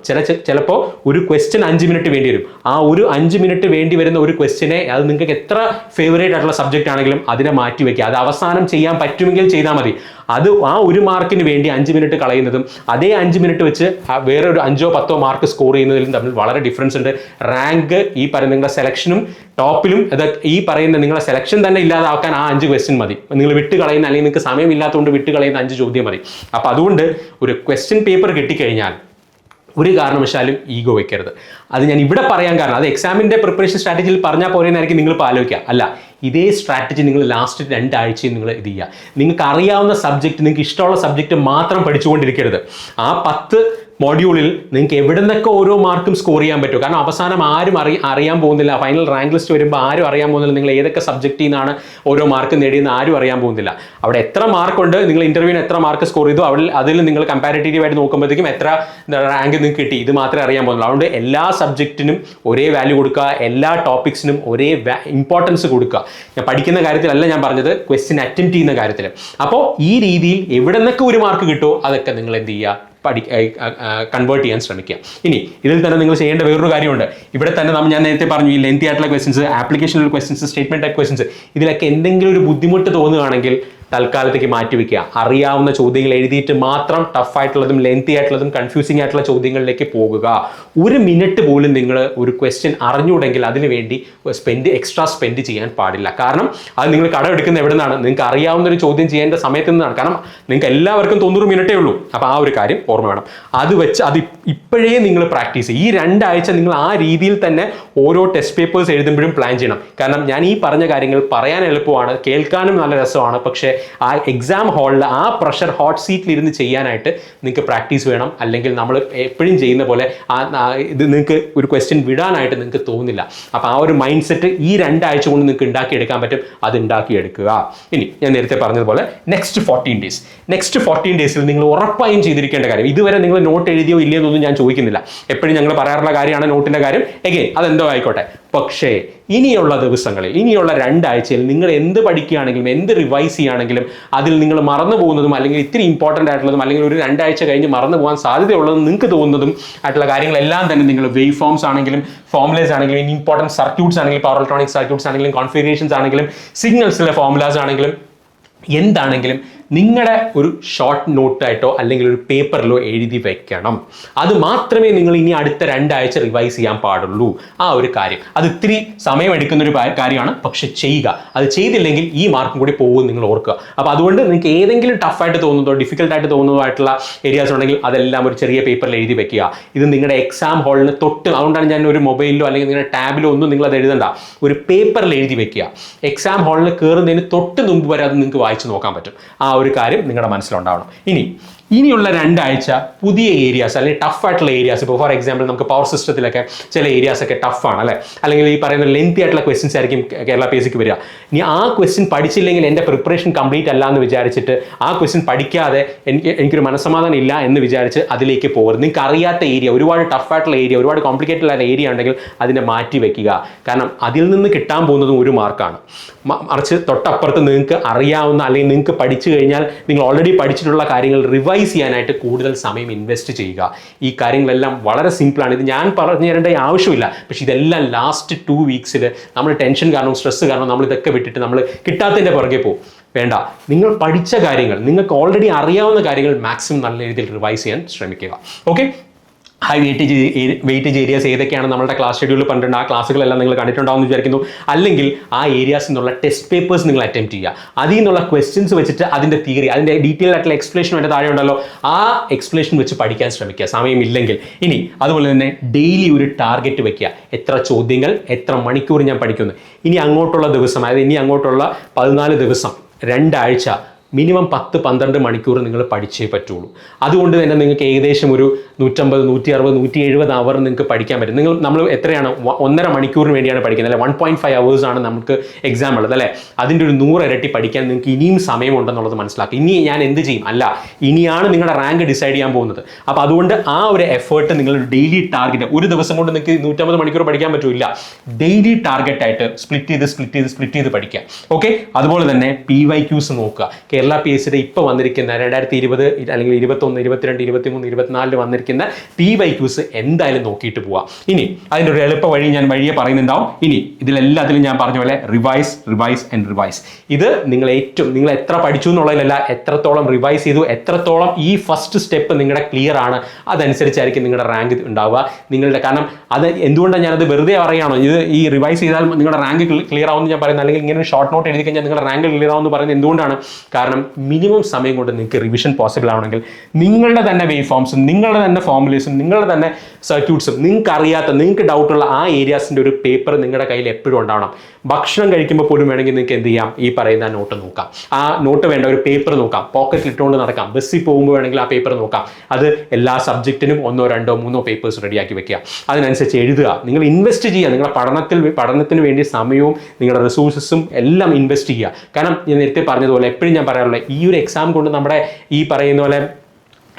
ചിലപ്പോൾ ഒരു ക്വസ്റ്റ്യൻ 5 മിനിറ്റ് വേണ്ടി വരും. ആ ഒരു 5 മിനിറ്റ് വേണ്ടി വരുന്ന ഒരു ക്വസ്റ്റ്യനെ, അത് നിങ്ങൾക്ക് എത്ര ഫേവറേറ്റ് ആയിട്ടുള്ള സബ്ജക്റ്റ് ആണെങ്കിലും അതിനെ മാറ്റി വയ്ക്കുക. അത് അവസാനം ചെയ്യാൻ പറ്റുമെങ്കിൽ ചെയ്താൽ മതി. അത് ആ 1 മാർക്കിന് വേണ്ടി 5 മിനിറ്റ് കളയുന്നതും അതേ 5 മിനിറ്റ് വെച്ച് വേറെ ഒരു 5ഓ 10ഓ മാർക്ക് സ്കോർ ചെയ്യുന്നതിലും തമ്മിൽ വളരെ ഡിഫറൻസ് ഉണ്ട്. റാങ്ക് ഈ പറയുന്ന നിങ്ങളുടെ സെലക്ഷനും ടോപ്പിലും അത് ഈ പറയുന്ന നിങ്ങളുടെ സെലക്ഷൻ തന്നെ ഇല്ലാതാക്കാൻ ആ 5 ക്വസ്റ്റ്യൻ മതി. നിങ്ങൾ വിട്ട് കളയുന്ന, അല്ലെങ്കിൽ നിങ്ങൾക്ക് സമയമില്ലാത്തതുകൊണ്ട് വിട്ട് കളയുന്ന 5 ചോദ്യം മതി. അപ്പോൾ അതുകൊണ്ട് ഒരു ക്വസ്റ്റ്യൻ പേപ്പർ കിട്ടിക്കഴിഞ്ഞാൽ ഒരു കാരണവശാലും ഈഗോ വെക്കരുത്. അത് ഞാൻ ഇവിടെ പറയാൻ കാരണം, അത് എക്സാമിൻ്റെ പ്രിപ്പറേഷൻ സ്ട്രാറ്റജിയിൽ പറഞ്ഞാൽ പോരെന്നായിരിക്കും നിങ്ങളിപ്പോൾ ആലോചിക്കുക. അല്ല, ഇതേ സ്ട്രാറ്റജി നിങ്ങൾ ലാസ്റ്റ് 2 ആഴ്ചയും നിങ്ങൾ ഇത് ചെയ്യുക. നിങ്ങൾക്ക് അറിയാവുന്ന സബ്ജക്റ്റ്, നിങ്ങൾക്ക് ഇഷ്ടമുള്ള സബ്ജക്റ്റ് മാത്രം പഠിച്ചുകൊണ്ടിരിക്കരുത്. ആ 10 മോഡ്യൂളിൽ നിങ്ങൾക്ക് എവിടെ നിന്നൊക്കെ ഓരോ മാർക്കും സ്കോർ ചെയ്യാൻ പറ്റും. കാരണം അവസാനം ആരും അറിയാൻ പോകുന്നില്ല. ഫൈനൽ റാങ്ക് ലിസ്റ്റ് വരുമ്പോൾ ആരും അറിയാൻ പോകുന്നില്ല നിങ്ങൾ ഏതൊക്കെ സബ്ജക്റ്റിൽ നിന്നാണ് ഓരോ മാർക്ക് നേടിയെന്ന് ആരും അറിയാൻ പോകുന്നില്ല. അവിടെ എത്ര മാർക്കുണ്ട്, നിങ്ങൾ ഇന്റർവ്യൂവിന് എത്ര മാർക്ക് സ്കോർ ചെയ്തു, അതിൽ നിങ്ങൾ കമ്പാരിറ്റീവ് ആയിട്ട് നോക്കുമ്പോഴത്തേക്കും എത്ര റാങ്ക് നിങ്ങൾക്ക് കിട്ടി, ഇത് മാത്രമേ അറിയാൻ പോകുന്നുള്ളൂ. അതുകൊണ്ട് എല്ലാ സബ്ജക്റ്റിനും ഒരേ വാല്യൂ കൊടുക്കുക, എല്ലാ ടോപ്പിക്സിനും ഒരേ ഇമ്പോർട്ടൻസ് കൊടുക്കുക. ഞാൻ പഠിക്കുന്ന കാര്യത്തിലല്ല ഞാൻ പറഞ്ഞത്, ക്വസ്റ്റ്യൻ അറ്റംപ്റ്റ് ചെയ്യുന്ന കാര്യത്തിൽ. അപ്പോൾ ഈ രീതിയിൽ എവിടെ നിന്നൊക്കെ ഒരു മാർക്ക് കിട്ടുമോ അതൊക്കെ നിങ്ങൾ എന്ത് ചെയ്യുക, കൺവേർട്ട് ചെയ്യാൻ ശ്രമിക്കുക. ഇനി ഇതിൽ തന്നെ നിങ്ങൾ ചെയ്യേണ്ട വേറൊരു കാര്യമുണ്ട്. ഇവിടെ തന്നെ ഞാൻ നേരത്തെ പറഞ്ഞു, ഈ ലെങ്തി ആയിട്ടുള്ള questions, applicational questions, statement type questions, ഇതിലൊക്കെ എന്തെങ്കിലും ഒരു ബുദ്ധിമുട്ട് തോന്നുകയാണെങ്കിൽ തൽക്കാലത്തേക്ക് മാറ്റിവെക്കുക. അറിയാവുന്ന ചോദ്യങ്ങൾ എഴുതിയിട്ട് മാത്രം ടഫായിട്ടുള്ളതും ലെങ്തി ആയിട്ടുള്ളതും കൺഫ്യൂസിംഗ് ആയിട്ടുള്ള ചോദ്യങ്ങളിലേക്ക് പോകുക. 1 മിനിറ്റ് പോലും നിങ്ങൾ ഒരു ക്വസ്റ്റ്യൻ അറിഞ്ഞുകൂടെങ്കിൽ അതിന് വേണ്ടി എക്സ്ട്രാ സ്പെൻഡ് ചെയ്യാൻ പാടില്ല. കാരണം അത് നിങ്ങൾ കടമെടുക്കുന്ന എവിടെ നിന്നാണ്, നിങ്ങൾക്ക് അറിയാവുന്ന ഒരു ചോദ്യം ചെയ്യേണ്ട സമയത്ത് നിന്നാണ്. കാരണം നിങ്ങൾക്ക് എല്ലാവർക്കും 90 മിനിറ്റേ ഉള്ളൂ. അപ്പോൾ ആ ഒരു കാര്യം ഓർമ്മ വേണം. അത് ഇപ്പോഴേ നിങ്ങൾ പ്രാക്ടീസ് ചെയ്യും. ഈ 2 ആഴ്ച നിങ്ങൾ ആ രീതിയിൽ തന്നെ ഓരോ ടെസ്റ്റ് പേപ്പേഴ്സ് എഴുതുമ്പോഴും പ്ലാൻ ചെയ്യണം. കാരണം ഞാൻ ഈ പറഞ്ഞ കാര്യങ്ങൾ പറയാൻ എളുപ്പമാണ്, കേൾക്കാനും നല്ല രസമാണ്. പക്ഷേ ആ എക്സാം ഹാളിൽ ആ പ്രഷർ ഹോട്ട് സീറ്റിൽ ഇരുന്ന് ചെയ്യാനായിട്ട് നിങ്ങൾക്ക് പ്രാക്ടീസ് വേണം. അല്ലെങ്കിൽ നമ്മൾ എപ്പോഴും ചെയ്യുന്ന പോലെ ഇത് നിങ്ങൾക്ക് ഒരു ക്വസ്റ്റ്യൻ വിടാനായിട്ട് നിങ്ങൾക്ക് തോന്നില്ല. അപ്പോൾ ആ ഒരു മൈൻഡ് സെറ്റ് ഈ 2 ആഴ്ച കൊണ്ട് നിങ്ങൾക്ക് ഉണ്ടാക്കിയെടുക്കാൻ പറ്റും. അത് ഉണ്ടാക്കിയെടുക്കുക. ഇനി ഞാൻ നേരത്തെ പറഞ്ഞതുപോലെ നെക്സ്റ്റ് 14 ഡേയ്സിൽ നിങ്ങൾ ഉറപ്പായും ചെയ്തിരിക്കേണ്ട കാര്യം, ഇതുവരെ നിങ്ങൾ നോട്ട് എഴുതിയോ ഇല്ലയോ എന്നൊന്നും ഞാൻ ചോദിക്കുന്നില്ല. എപ്പോഴും ഞങ്ങൾ പറയാറുള്ള കാര്യമാണ് നോട്ടിൻ്റെ കാര്യം. എഗെയിൻ അതെന്തോ ആയിക്കോട്ടെ, പക്ഷേ ഇനിയുള്ള ദിവസങ്ങളിൽ, ഇനിയുള്ള 2 ആഴ്ചയിൽ നിങ്ങൾ എന്ത് പഠിക്കുകയാണെങ്കിലും എന്ത് റിവൈസ് ചെയ്യുകയാണെങ്കിലും അതിൽ നിങ്ങൾ മറന്നു പോകുന്നതും അല്ലെങ്കിൽ ഇത്തിരി ഇമ്പോർട്ടൻ്റ് ആയിട്ടുള്ളതും അല്ലെങ്കിൽ ഒരു 2 ആഴ്ച കഴിഞ്ഞ് മറന്നു പോകാൻ സാധ്യതയുള്ളതും നിങ്ങൾക്ക് തോന്നുന്നതും ആയിട്ടുള്ള കാര്യങ്ങളെല്ലാം തന്നെ നിങ്ങൾ വേവ് ഫോംസ് ആണെങ്കിലും ഫോർമുലേസ് ആണെങ്കിലും ഇമ്പോർട്ടൻറ്റ് സർക്യൂട്ട്സ് ആണെങ്കിലും പവർ ഇലക്ട്രോണിക് സർക്യൂട്ട്സ് ആണെങ്കിലും കോൺഫിഗറേഷൻസ് ആണെങ്കിലും സിഗ്നൽസിലെ ഫോർമുലാസ് ആണെങ്കിലും എന്താണെങ്കിലും നിങ്ങളുടെ ഒരു ഷോർട്ട് നോട്ടായിട്ടോ അല്ലെങ്കിൽ ഒരു പേപ്പറിലോ എഴുതി വെക്കണം. അത് മാത്രമേ നിങ്ങൾ ഇനി അടുത്ത 2 ആഴ്ച റിവൈസ് ചെയ്യാൻ പാടുള്ളൂ. ആ ഒരു കാര്യം അത് ഇത്തിരി സമയമെടുക്കുന്ന ഒരു കാര്യമാണ്, പക്ഷെ ചെയ്യുക. അത് ചെയ്തില്ലെങ്കിൽ ഈ മാർക്കും കൂടി പോകും, നിങ്ങൾ ഓർക്കുക. അപ്പോൾ അതുകൊണ്ട് നിങ്ങൾക്ക് ഏതെങ്കിലും ടഫായിട്ട് തോന്നുന്നതോ ഡിഫിക്കൽട്ടായിട്ട് തോന്നുന്നതോ ആയിട്ടുള്ള ഏരിയാസ് ഉണ്ടെങ്കിൽ അതെല്ലാം ഒരു ചെറിയ പേപ്പറിൽ എഴുതി വെക്കുക. ഇത് നിങ്ങളുടെ എക്സാം ഹാളിന് തൊട്ട്, അതുകൊണ്ടാണ് ഞാൻ ഒരു മൊബൈലിലോ അല്ലെങ്കിൽ നിങ്ങളുടെ ടാബിലോ ഒന്നും നിങ്ങൾ അത് എഴുതണ്ട, ഒരു പേപ്പറിൽ എഴുതി വെക്കുക. എക്സാം ഹാളിൽ കയറുന്നതിന് തൊട്ട് മുമ്പ് വരെ അത് നിങ്ങൾക്ക് വായിച്ച് നോക്കാൻ പറ്റും. ആ ഒരു കാര്യം നിങ്ങളുടെ മനസ്സിലുണ്ടാവണം. ഇനിയുള്ള 2 ആഴ്ച പുതിയ ഏരിയാസ് അല്ലെങ്കിൽ ടഫ് ആയിട്ടുള്ള ഏരിയാസ്, ഇപ്പോൾ ഫോർ എക്സാമ്പിൾ നമുക്ക് പവർ സിസ്റ്റത്തിലൊക്കെ ചില ഏരിയാസ് ഒക്കെ ടഫാണ് അല്ലേ, അല്ലെങ്കിൽ ഈ പറയുന്ന ലെങ്തി ആയിട്ടുള്ള ക്വസ്റ്റ്യൻസ് ആയിരിക്കും കേരള PSCക്ക് വരിക. ഇനി ആ ക്വസ്റ്റ്യൻ പഠിച്ചില്ലെങ്കിൽ എൻ്റെ പ്രിപ്പറേഷൻ കംപ്ലീറ്റ് അല്ല എന്ന് വിചാരിച്ചിട്ട് ആ ക്വസ്റ്റ്യൻ പഠിക്കാതെ എനിക്കൊരു മനസ്സമാധാനം ഇല്ല എന്ന് വിചാരിച്ച് അതിലേക്ക് പോകരുത്. നിങ്ങൾക്ക് അറിയാത്ത ഏരിയ, ഒരുപാട് ടഫായിട്ടുള്ള ഏരിയ, ഒരുപാട് കോംപ്ലിക്കേറ്റഡ് ആയിട്ടുള്ള ഏരിയ ഉണ്ടെങ്കിൽ അതിനെ മാറ്റി വെക്കുക. കാരണം അതിൽ നിന്ന് കിട്ടാൻ പോകുന്നതും ഒരു മാർക്കാണ്. മറിച്ച് തൊട്ടപ്പുറത്ത് നിങ്ങൾക്ക് അറിയാവുന്ന അല്ലെങ്കിൽ നിങ്ങൾക്ക് പഠിച്ചു കഴിഞ്ഞാൽ നിങ്ങൾ ഓൾറെഡി പഠിച്ചിട്ടുള്ള കാര്യങ്ങൾ റിവൈസ് ചെയ്യാനായിട്ട് കൂടുതൽ സമയം ഇൻവെസ്റ്റ് ചെയ്യുക. ഈ കാര്യങ്ങളെല്ലാം വളരെ സിമ്പിളാണ്. ഇത് ഞാൻ പറഞ്ഞു തരേണ്ട ആവശ്യമില്ല. പക്ഷേ ഇതെല്ലാം ലാസ്റ്റ് 2 വീക്സിൽ നമ്മൾ ടെൻഷൻ കാരണം സ്ട്രെസ് കാരണം നമ്മൾ ഇതൊക്കെ വിട്ടിട്ട് നമ്മൾ കിട്ടാത്തതിൻ്റെ പുറകെ പോകും. വേണ്ട, നിങ്ങൾ പഠിച്ച കാര്യങ്ങൾ, നിങ്ങൾക്ക് ഓൾറെഡി അറിയാവുന്ന കാര്യങ്ങൾ മാക്സിമം നല്ല രീതിയിൽ റിവൈസ് ചെയ്യാൻ ശ്രമിക്കുക. ഓക്കെ, ഹൈ വെയിറ്റേജ് ഏരിയാസ് ഏതൊക്കെയാണ് നമ്മുടെ ക്ലാസ് ഷെഡ്യൂളിൽ പറഞ്ഞിട്ടുണ്ട്. ആ ക്ലാസ്സുകളെല്ലാം നിങ്ങൾ കണ്ടിട്ടുണ്ടാവുമെന്ന് വിചാരിക്കുന്നു. അല്ലെങ്കിൽ ആ ഏരിയാസിൽ നിന്നുള്ള ടെസ്റ്റ് പേപ്പേഴ്സ് നിങ്ങൾ അറ്റംപ്റ്റ് ചെയ്യുക. അതിൽ നിന്നുള്ള ക്വസ്റ്റ്യൻസ് വെച്ചിട്ട് അതിൻ്റെ തിയറി, അതിൻ്റെ ഡീറ്റെയിൽ ആയിട്ടുള്ള എക്സ്പ്ലനേഷൻ എൻ്റെ താഴെ ഉണ്ടല്ലോ, ആ എക്സ്പ്ലനേഷൻ വെച്ച് പഠിക്കാൻ ശ്രമിക്കുക സമയമില്ലെങ്കിൽ. ഇനി അതുപോലെ തന്നെ ഡെയിലി ഒരു ടാർഗറ്റ് വെക്കുക. എത്ര ചോദ്യങ്ങൾ, എത്ര മണിക്കൂർ ഞാൻ പഠിക്കുന്നു. ഇനി അങ്ങോട്ടുള്ള ദിവസം, അതായത് ഇനി അങ്ങോട്ടുള്ള 14 ദിവസം, 2 ആഴ്ച മിനിമം 10-12 മണിക്കൂർ നിങ്ങൾ പഠിച്ചേ പറ്റുള്ളൂ. അതുകൊണ്ട് തന്നെ നിങ്ങൾക്ക് ഏകദേശം ഒരു 150, 160, 170 അവർ നിങ്ങൾക്ക് പഠിക്കാൻ പറ്റും. നമ്മൾ എത്രയാണ് 1.5 മണിക്കൂറിന് വേണ്ടിയാണ് പഠിക്കുന്നത് അല്ലെ, 1.5 hours ആണ് നമുക്ക് എക്സാം ഉള്ളത് അല്ലേ. അതിൻ്റെ ഒരു 100 ഇരട്ടി പഠിക്കാൻ നിങ്ങൾക്ക് ഇനിയും സമയമുണ്ടെന്നുള്ളത് മനസ്സിലാക്കുക. ഇനി ഞാൻ എന്ത് ചെയ്യും അല്ല, ഇനിയാണ് നിങ്ങളുടെ റാങ്ക് ഡിസൈഡ് ചെയ്യാൻ പോകുന്നത്. അപ്പോൾ അതുകൊണ്ട് ആ ഒരു എഫേർട്ട് നിങ്ങൾ ഡെയിലി ടാർഗറ്റ്, ഒരു ദിവസം കൊണ്ട് നിങ്ങൾക്ക് 150 മണിക്കൂർ പഠിക്കാൻ പറ്റില്ല. ഡെയിലി ടാർഗറ്റ് ആയിട്ട് സ്പ്ലിറ്റ് ചെയ്ത് പഠിക്കുക. ഓക്കെ, അതുപോലെ തന്നെ PYQs നോക്കുക. കേരള PSCയുടെ ഇപ്പോൾ വന്നിരിക്കുന്ന 2020 അല്ലെങ്കിൽ 21, 22, 23, 24 വന്നിരിക്കുന്ന PYQs എന്തായാലും നോക്കിയിട്ട് പോവാം. ഇനി അതിൻ്റെ ഒരു എളുപ്പ വഴി ഞാൻ വഴിയെ പറയുന്നുണ്ടാവും. ഇനി ഇതിലെല്ലാത്തിലും ഞാൻ പറഞ്ഞ പോലെ റിവൈസ്. ഇത് നിങ്ങൾ എത്ര പഠിച്ചു എന്നുള്ളതിലല്ല, എത്രത്തോളം റിവൈസ് ചെയ്തു, എത്രത്തോളം ഈ ഫസ്റ്റ് സ്റ്റെപ്പ് നിങ്ങളുടെ ക്ലിയർ ആണ്, അതനുസരിച്ചായിരിക്കും നിങ്ങളുടെ റാങ്ക് ഉണ്ടാവുക. കാരണം അത് എന്തുകൊണ്ടാണ് ഞാനത് വെറുതെ പറയുകയാണോ, ഇത് ഈ റിവൈസ് ചെയ്താൽ നിങ്ങളുടെ റാങ്ക് ക്ലിയർ ആവുമെന്ന് ഞാൻ പറയുന്നത്, അല്ലെങ്കിൽ ഇങ്ങനെ ഷോർട്ട് നോട്ട് എഴുതി കഴിഞ്ഞാൽ നിങ്ങളുടെ റാങ്ക് ക്ലിയർ ആവുമെന്ന് പറയുന്നത് എന്തുകൊണ്ടാണ്? കാരണം മിനിമം സമയം കൊണ്ട് നിങ്ങൾക്ക് റിവിഷൻ പോസിബിൾ ആവണമെങ്കിൽ നിങ്ങളുടെ തന്നെ വേവ് ഫോംസും നിങ്ങളുടെ തന്നെ ഫോർമുലേസും നിങ്ങളുടെ തന്നെ സർക്യൂട്ട്സും നിങ്ങൾക്ക് ഡൗട്ടുള്ള ആ ഏരിയാസിൻ്റെ ഒരു പേപ്പർ നിങ്ങളുടെ കയ്യിൽ എപ്പോഴും ഉണ്ടാവണം. ഭക്ഷണം കഴിക്കുമ്പോൾ പോലും വേണമെങ്കിൽ നിങ്ങൾക്ക് എന്ത് ചെയ്യാം, ഈ പറയുന്ന നോട്ട് നോക്കാം. ആ നോട്ട് വേണ്ട ഒരു പേപ്പർ നോക്കാം, പോക്കറ്റിൽ ഇട്ടുകൊണ്ട് നടക്കാം. ബസ്സിൽ പോകുമ്പോൾ വേണമെങ്കിൽ ആ പേപ്പർ നോക്കാം. അത് എല്ലാ സബ്ജക്റ്റിനും 1, 2, 3 പേപ്പേഴ്സ് റെഡിയാക്കി വെക്കുക. അതിനനുസരിച്ച് എഴുതുക. നിങ്ങൾ ഇൻവെസ്റ്റ് ചെയ്യുക. നിങ്ങളുടെ പഠനത്തിന് വേണ്ടി സമയവും നിങ്ങളുടെ റിസോഴ്സസും എല്ലാം ഇൻവെസ്റ്റ് ചെയ്യുക. കാരണം ഞാൻ നേരത്തെ പറഞ്ഞതുപോലെ എപ്പോഴും ഞാൻ പറയാറുള്ളത്, ഈ ഒരു എക്സാം കൊണ്ട് നമ്മുടെ ഈ പറയുന്ന പോലെ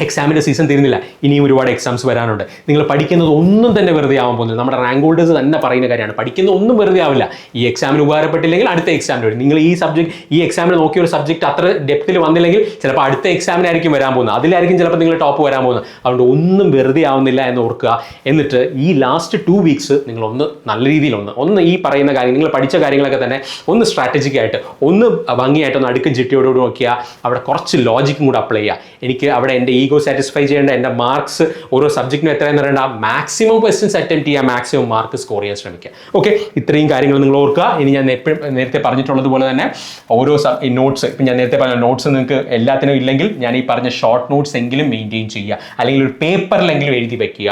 എക്സാമിൻ്റെ സീസൺ തീരുന്നില്ല. ഇനിയും ഒരുപാട് എക്സാംസ് വരാനുണ്ട്. നിങ്ങൾ പഠിക്കുന്നത് ഒന്നും തന്നെ വെറുതെ ആവാൻ പോകുന്നില്ല. നമ്മുടെ റാങ്ക് ഹോൾഡേഴ്സ് തന്നെ പറയുന്ന കാര്യമാണ്, പഠിക്കുന്ന ഒന്നും വെറുതെ ആവില്ല. ഈ എക്സാമിന് ഉപകാരപ്പെട്ടില്ലെങ്കിൽ അടുത്ത എക്സാമിന് വരും. നിങ്ങൾ ഈ എക്സാമിന് നോക്കിയ ഒരു സബ്ജക്റ്റ് അത്ര ഡെപ്തിൽ വന്നില്ലെങ്കിൽ ചിലപ്പോൾ അടുത്ത എക്സാമിനായിരിക്കും വരാൻ പോകുന്നത്. അതിലായിരിക്കും ചിലപ്പോൾ നിങ്ങൾ ടോപ്പ് വരാൻ പോകുന്നത്. അതുകൊണ്ട് ഒന്നും വെറുതെ ആവുന്നില്ല എന്ന് ഓർക്കുക. എന്നിട്ട് ഈ ലാസ്റ്റ് 2 വീക്സ് നിങ്ങൾ നല്ല രീതിയിൽ ഈ പറയുന്ന കാര്യം, നിങ്ങൾ പഠിച്ച കാര്യങ്ങളൊക്കെ തന്നെ സ്ട്രാറ്റജിക് ആയിട്ട് ഭംഗിയായിട്ടൊന്ന് അടുക്കും ചിട്ടിയോടുകൂടി നോക്കിയാൽ അവിടെ കുറച്ച് ലോജിക്കും കൂടെ അപ്ലൈ ചെയ്യുക. എനിക്ക് അവിടെ എൻ്റെ ഈഗോ സാറ്റിസ്ഫൈ ചെയ്യേണ്ട, എൻ്റെ മാർക്സ് ഓരോ സബ്ജക്റ്റിനും എത്രയെന്ന് പറയേണ്ട, മാക്സിമം ക്വസ്റ്റ്യൻസ് അറ്റംപ്റ്റ് ചെയ്യുക, മാക്സിമം മാർക്ക് സ്കോർ ചെയ്യാൻ ശ്രമിക്കുക. ഓക്കെ, ഇത്രയും കാര്യങ്ങൾ നിങ്ങൾ ഓർക്കുക. ഇനി ഞാൻ നേരത്തെ പറഞ്ഞിട്ടുള്ളത് പോലെ തന്നെ ഓരോ നോട്ട്സ്, ഇപ്പം ഞാൻ നേരത്തെ പറഞ്ഞ നോട്ട്സ് നിങ്ങൾക്ക് എല്ലാത്തിനും ഇല്ലെങ്കിൽ ഞാൻ ഈ പറഞ്ഞ ഷോർട്ട് നോട്ട്സ് എങ്കിലും മെയിൻറ്റെയിൻ ചെയ്യുക, അല്ലെങ്കിൽ ഒരു പേപ്പറിലെങ്കിലും എഴുതി വെക്കുക.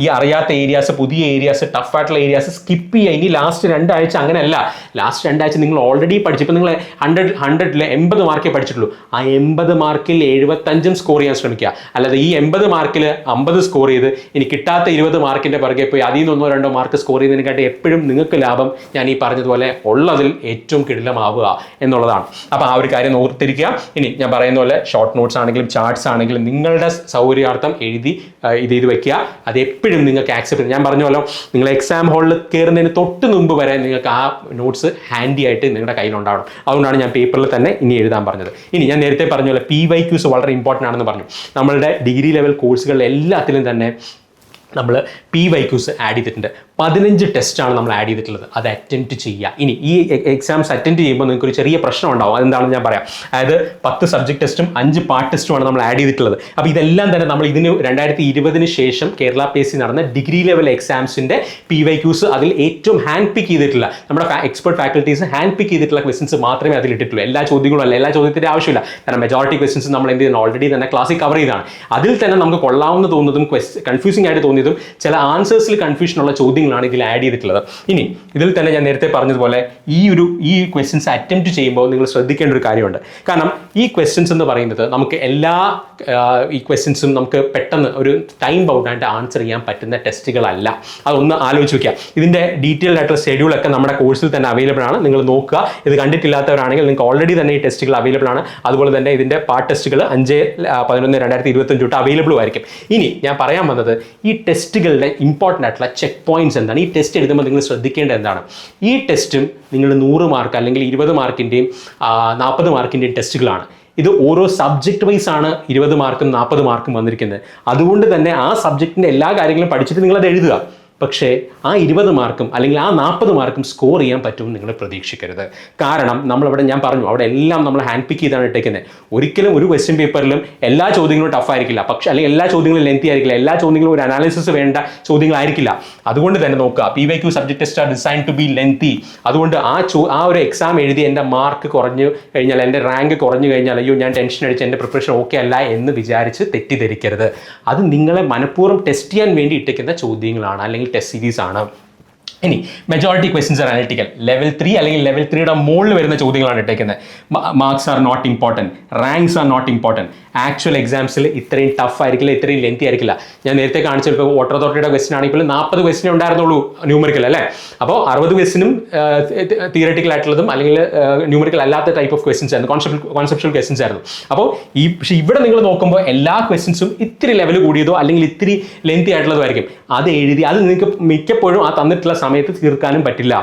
ഈ അറിയാത്ത ഏരിയാസ്, പുതിയ ഏരിയാസ്, ടഫായിട്ടുള്ള ഏരിയാസ് സ്കിപ്പ് ചെയ്യുക. ഇനി ലാസ്റ്റ് 2 ആഴ്ച അങ്ങനെയല്ല. ലാസ്റ്റ് 2 ആഴ്ച നിങ്ങൾ ഓൾറെഡി പഠിച്ചു. ഇപ്പം നിങ്ങൾ 100-ൽ 80 മാർക്കേ പഠിച്ചിട്ടുള്ളൂ. ആ 80 മാർക്കിൽ 75 സ്കോർ ചെയ്യാൻ ശ്രമിക്കുക. ശ്രമിക്കുക. അല്ലാതെ ഈ 80 മാർക്കിൽ 50 സ്കോർ ചെയ്ത് ഇനി കിട്ടാത്ത 20 മാർക്കിൻ്റെ പുറകെ പോയി അതിൽ നിന്ന് 1-2 മാർക്ക് സ്കോർ ചെയ്യുന്നതിനെക്കാട്ടി എപ്പോഴും നിങ്ങൾക്ക് ലാഭം ഞാൻ ഈ പറഞ്ഞതുപോലെ ഉള്ളതിൽ ഏറ്റവും കിടിലമാവുക എന്നുള്ളതാണ്. അപ്പോൾ ആ ഒരു കാര്യം ഓർത്തിരിക്കുക. ഇനി ഞാൻ പറയുന്ന പോലെ ഷോർട്ട് നോട്ട്സ് ആണെങ്കിലും ചാർട്ട്സ് ആണെങ്കിലും നിങ്ങളുടെ സൗകര്യാർത്ഥം എഴുതി ഇത് വയ്ക്കുക. അത് എപ്പോഴും നിങ്ങൾക്ക് ആക്സെപ്റ്റ് ചെയ്യും. ഞാൻ പറഞ്ഞല്ലോ, നിങ്ങൾ എക്സാം ഹാളിൽ കയറുന്നതിന് തൊട്ട് മുമ്പ് വരെ നിങ്ങൾക്ക് ആ നോട്ട്സ് ഹാൻഡി ആയിട്ട് നിങ്ങളുടെ കയ്യിലുണ്ടാവണം. അതുകൊണ്ടാണ് ഞാൻ പേപ്പറിൽ തന്നെ ഇനി എഴുതാൻ പറഞ്ഞത്. ഇനി ഞാൻ നേരത്തെ പറഞ്ഞ പോലെ PYQs വളരെ ഇമ്പോർട്ടൻ്റ് ആണെന്ന് പറഞ്ഞു. നമ്മളുടെ ഡിഗ്രി ലെവൽ കോഴ്സുകളിൽ എല്ലാത്തിലും തന്നെ നമ്മൾ PYQs ആഡ് ചെയ്തിട്ടുണ്ട്. 15 ടെസ്റ്റാണ് നമ്മൾ ആഡ് ചെയ്തിട്ടുള്ളത്. അത് അറ്റൻഡ് ചെയ്യുക. ഇനി ഈ എക്സാംസ് അറ്റൻഡ് ചെയ്യുമ്പോൾ നിങ്ങൾക്ക് ഒരു ചെറിയ പ്രശ്നം ഉണ്ടാവും. അതെന്താണെന്ന് ഞാൻ പറയാം. അതായത് 10 സബ്ജക്ട് ടെസ്റ്റും 5 പാർട്ട് ടെസ്റ്റുമാണ് നമ്മൾ ആഡ് ചെയ്തിട്ടുള്ളത്. അപ്പോൾ ഇതെല്ലാം തന്നെ നമ്മൾ ഇതിന് 2020 ശേഷം കേരള PSC നടന്ന ഡിഗ്രി ലെവൽ എക്സാംസിൻ്റെ PYQs അതിൽ ഏറ്റവും ഹാൻഡ് പിക്ക് ചെയ്തിട്ടില്ല, നമ്മുടെ എക്സ്പെർട്ട് ഫാക്കൽറ്റീസ് ഹാൻഡ് പിക്ക് ചെയ്തിട്ടുള്ള ക്വസ്റ്റൻസ് മാത്രമേ അതിൽ ഇട്ടിട്ടുള്ളൂ. എല്ലാ ചോദ്യങ്ങളും അല്ല, എല്ലാ ചോദ്യത്തിൻ്റെ ആവശ്യമില്ല. കാരണം മെജോറിറ്റി ക്വസ്റ്റൻസ് നമ്മൾ എന്ത് ചെയ്യുന്നത് ഓൾറെഡി തന്നെ ക്ലാസ്സിൽ കവർ ചെയ്താണ്. അതിൽ തന്നെ നമുക്ക് കൊള്ളാവുന്ന തോന്നുന്നതും കൺഫ്യൂസിംഗ് ആയിട്ട് തോന്നിയതും ചില ആൻസേഴ്സിൽ കൺഫ്യൂഷനുള്ള ചോദ്യങ്ങളാണ് ഇതിൽ ആഡ് ചെയ്തിട്ടുള്ളത്. ഇനി ഇതിൽ തന്നെ ഞാൻ നേരത്തെ പറഞ്ഞതുപോലെ ഈ ക്വസ്റ്റ്യൻസ് അറ്റംപ്റ്റ് ചെയ്യുമ്പോൾ നിങ്ങൾ ശ്രദ്ധിക്കേണ്ട ഒരു കാര്യമുണ്ട്. കാരണം ഈ ക്വസ്റ്റ്യൻസ് എന്ന് പറയുന്നത് നമുക്ക് എല്ലാ ഈ ക്വസ്റ്റ്യൻസും നമുക്ക് പെട്ടെന്ന് ഒരു ടൈം ബൗണ്ടായിട്ട് ആൻസർ ചെയ്യാൻ പറ്റുന്ന ടെസ്റ്റുകളല്ല. അതൊന്ന് ആലോചിച്ച് വയ്ക്കുക. ഇതിൻ്റെ ഡീറ്റെയിൽഡ് ആയിട്ടുള്ള ഷെഡ്യൂളൊക്കെ നമ്മുടെ കോഴ്സിൽ തന്നെ അവൈലബിൾ ആണ്. നിങ്ങൾ നോക്കുക. ഇത് കണ്ടിട്ടില്ലാത്തവരാണെങ്കിൽ നിങ്ങൾക്ക് ഓൾറെഡി തന്നെ ഈ ടെസ്റ്റുകൾ അവൈലബിൾ ആണ്. അതുപോലെ തന്നെ ഇതിൻ്റെ പാർട്ട് ടെസ്റ്റുകൾ 5/11/2025 തൊട്ട് അവൈലബിളും ആയിരിക്കും. ഇനി ഞാൻ പറയാൻ വന്നത് ഈ ടെസ്റ്റുകളുടെ ഇമ്പോർട്ടൻ്റ് ആയിട്ടുള്ള ചെക്ക് പോയിന്റ്സ് എന്താണ്. ഈ ടെസ്റ്റ് എഴുതുമ്പോൾ നിങ്ങൾ ശ്രദ്ധിക്കേണ്ടത് എന്താണ്? ഈ ടെസ്റ്റും നിങ്ങൾ 100 മാർക്ക് അല്ലെങ്കിൽ 20 മാർക്കിൻ്റെയും 40 മാർക്കിൻ്റെയും ടെസ്റ്റുകളാണ്. ഇത് ഓരോ സബ്ജക്റ്റ് വൈസ് ആണ് 20 മാർക്കും 40 മാർക്കും വന്നിരിക്കുന്നത്. അതുകൊണ്ട് തന്നെ ആ സബ്ജക്റ്റിൻ്റെ എല്ലാ കാര്യങ്ങളും പഠിച്ചിട്ട് നിങ്ങളത് എഴുതുക. പക്ഷേ ആ 20 മാർക്കും അല്ലെങ്കിൽ ആ 40 മാർക്കും സ്കോർ ചെയ്യാൻ പറ്റുമെന്ന് നിങ്ങൾ പ്രതീക്ഷിക്കരുത്. കാരണം നമ്മളവിടെ ഞാൻ പറഞ്ഞു, അവിടെ എല്ലാം നമ്മൾ ഹാൻഡ് പിക്ക് ചെയ്താണ് ഇട്ടേക്കുന്നത്. ഒരിക്കലും ഒരു ക്വസ്റ്റ്യൻ പേപ്പറിലും എല്ലാ ചോദ്യങ്ങളും ടഫ് ആയിരിക്കില്ല. പക്ഷേ അല്ലെങ്കിൽ എല്ലാ ചോദ്യങ്ങളും ലെങ്തി ആയിരിക്കില്ല. എല്ലാ ചോദ്യങ്ങളും ഒരു അനാലിസിസ് വേണ്ട ചോദ്യങ്ങളായിരിക്കില്ല. അതുകൊണ്ട് തന്നെ നോക്കുക, PYQ subject test are design to be lengthy. അതുകൊണ്ട് ആ ഒരു എക്സാം എഴുതി എൻ്റെ മാർക്ക് കുറഞ്ഞു കഴിഞ്ഞാൽ, എൻ്റെ റാങ്ക് കുറഞ്ഞു കഴിഞ്ഞാൽ അയ്യോ ഞാൻ ടെൻഷൻ അടിച്ച് എൻ്റെ പ്രിപ്പറേഷൻ ഓക്കെ അല്ല എന്ന് വിചാരിച്ച് തെറ്റിദ്ധരിക്കരുത്. അത് നിങ്ങളെ മനഃപൂർവ്വം ടെസ്റ്റ് ചെയ്യാൻ വേണ്ടി ഇട്ടേക്കുന്ന ചോദ്യങ്ങളാണ്, അല്ലെങ്കിൽ ടെസ്റ്റ് സീരീസ് ആണ്. ഇനി majority questions are analytical. Level 3 അല്ലെങ്കിൽ ലെവൽ 3യുടെ മുകളിൽ വരുന്ന ചോദ്യങ്ങളാണ് ഇട്ടേക്കുന്നത്. Marks are not important, ranks are not important. Actual എക്സാംസിൽ ഇത്രയും ടഫ് ആയിരിക്കില്ല, ഇത്രയും ലെങ്തി ആയിരിക്കില്ല. ഞാൻ നേരത്തെ കാണിച്ചത് ഇപ്പോൾ വാട്ടർ അതോറിറ്റിയുടെ ക്വസ്റ്റൻ ആണെങ്കിൽ 40 ക്വസ്റ്റ്യൻ ഉണ്ടായിരുന്നുള്ളൂ ന്യൂമറിക്കൽ അല്ലേ. അപ്പോൾ 60 ക്വസ്റ്റിനും തിയററ്റിക്കൽ ആയിട്ടുള്ളതും അല്ലെങ്കിൽ ന്യൂമറിക്കൽ അല്ലാത്ത ടൈപ്പ് ഓഫ് ക്വസ്റ്റൻസ് ആയിരുന്നു, കോൺസെപ്ച്വൽ ക്വസ്റ്റൻസ് ആയിരുന്നു. അപ്പോൾ പക്ഷേ ഇവിടെ നിങ്ങൾ നോക്കുമ്പോൾ എല്ലാ ക്വസ്റ്റൻസും ഇത്തിരി ലെവൽ കൂടിയതോ അല്ലെങ്കിൽ ഇത്തിരി ലെങ്തി ആയിട്ടുള്ളതോ ആയിരിക്കും. അത് എഴുതി അത് നിങ്ങൾക്ക് മിക്കപ്പോഴും ആ തന്നിട്ടുള്ള സമയത്ത് തീർക്കാനും പറ്റില്ല.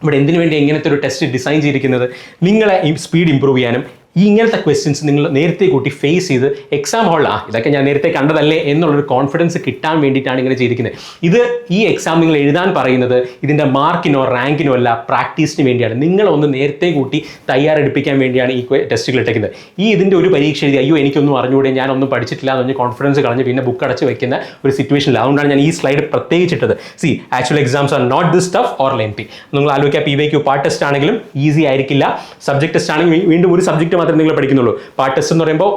ഇവിടെ എന്തിനു വേണ്ടി എങ്ങനത്തെ ഒരു ടെസ്റ്റ് ഡിസൈൻ ചെയ്തിരിക്കുന്നത്? നിങ്ങളെ സ്പീഡ് ഇമ്പ്രൂവ് ചെയ്യാനും ഇങ്ങനത്തെ ക്വസ്റ്റ്യൻസ് നിങ്ങൾ നേരത്തെ കൂട്ടി ഫേസ് ചെയ്ത് എക്സാം ഹാളിൽ ഇതൊക്കെ ഞാൻ നേരത്തെ കണ്ടതല്ലേ എന്നുള്ളൊരു കോൺഫിഡൻസ് കിട്ടാൻ വേണ്ടിയിട്ടാണ് ഇങ്ങനെ ചെയ്തിരിക്കുന്നത്. ഇത് ഈ എക്സാം നിങ്ങൾ എഴുതാൻ പറയുന്നത് ഇതിൻ്റെ മാർക്കിനോ റാങ്കിനോ അല്ല, പ്രാക്ടീസിന് വേണ്ടിയാണ്. നിങ്ങളൊന്ന് നേരത്തെ കൂട്ടി തയ്യാറെടുപ്പിക്കാൻ വേണ്ടിയാണ് ഈ ടെസ്റ്റുകൾ ഇട്ടേക്കുന്നത്. ഇതിൻ്റെ ഒരു പരീക്ഷ എഴുതി അയ്യോ എനിക്കൊന്നും അറിഞ്ഞുകൂടെ, ഞാനൊന്നും പഠിച്ചിട്ടില്ല എന്ന് പറഞ്ഞ് കോൺഫിഡൻസ് കളഞ്ഞ് പിന്നെ ബുക്ക് അടച്ച് വെക്കുന്ന ഒരു സിറ്റുവേഷനിൽ. അതുകൊണ്ടാണ് ഞാൻ ഈ സ്ലൈഡ് പ്രത്യേകിച്ചിട്ടത്. Actual exams are not this tough or lengthy. നിങ്ങൾ ആലോചിക്കുക, PYQ പാർട്ട് ടെസ്റ്റ് ആണെങ്കിലും ഈസി ആയിരിക്കില്ല. സബ്ജക്ട് ടെസ്റ്റ് ആണെങ്കിൽ വീണ്ടും ഒരു സബ്ജക്ട് മാത്രമേ നിങ്ങൾ പഠിക്കുന്നുള്ളൂ. പാർട്ട് ടെസ്റ്റ് എന്ന് പറയുമ്പോൾ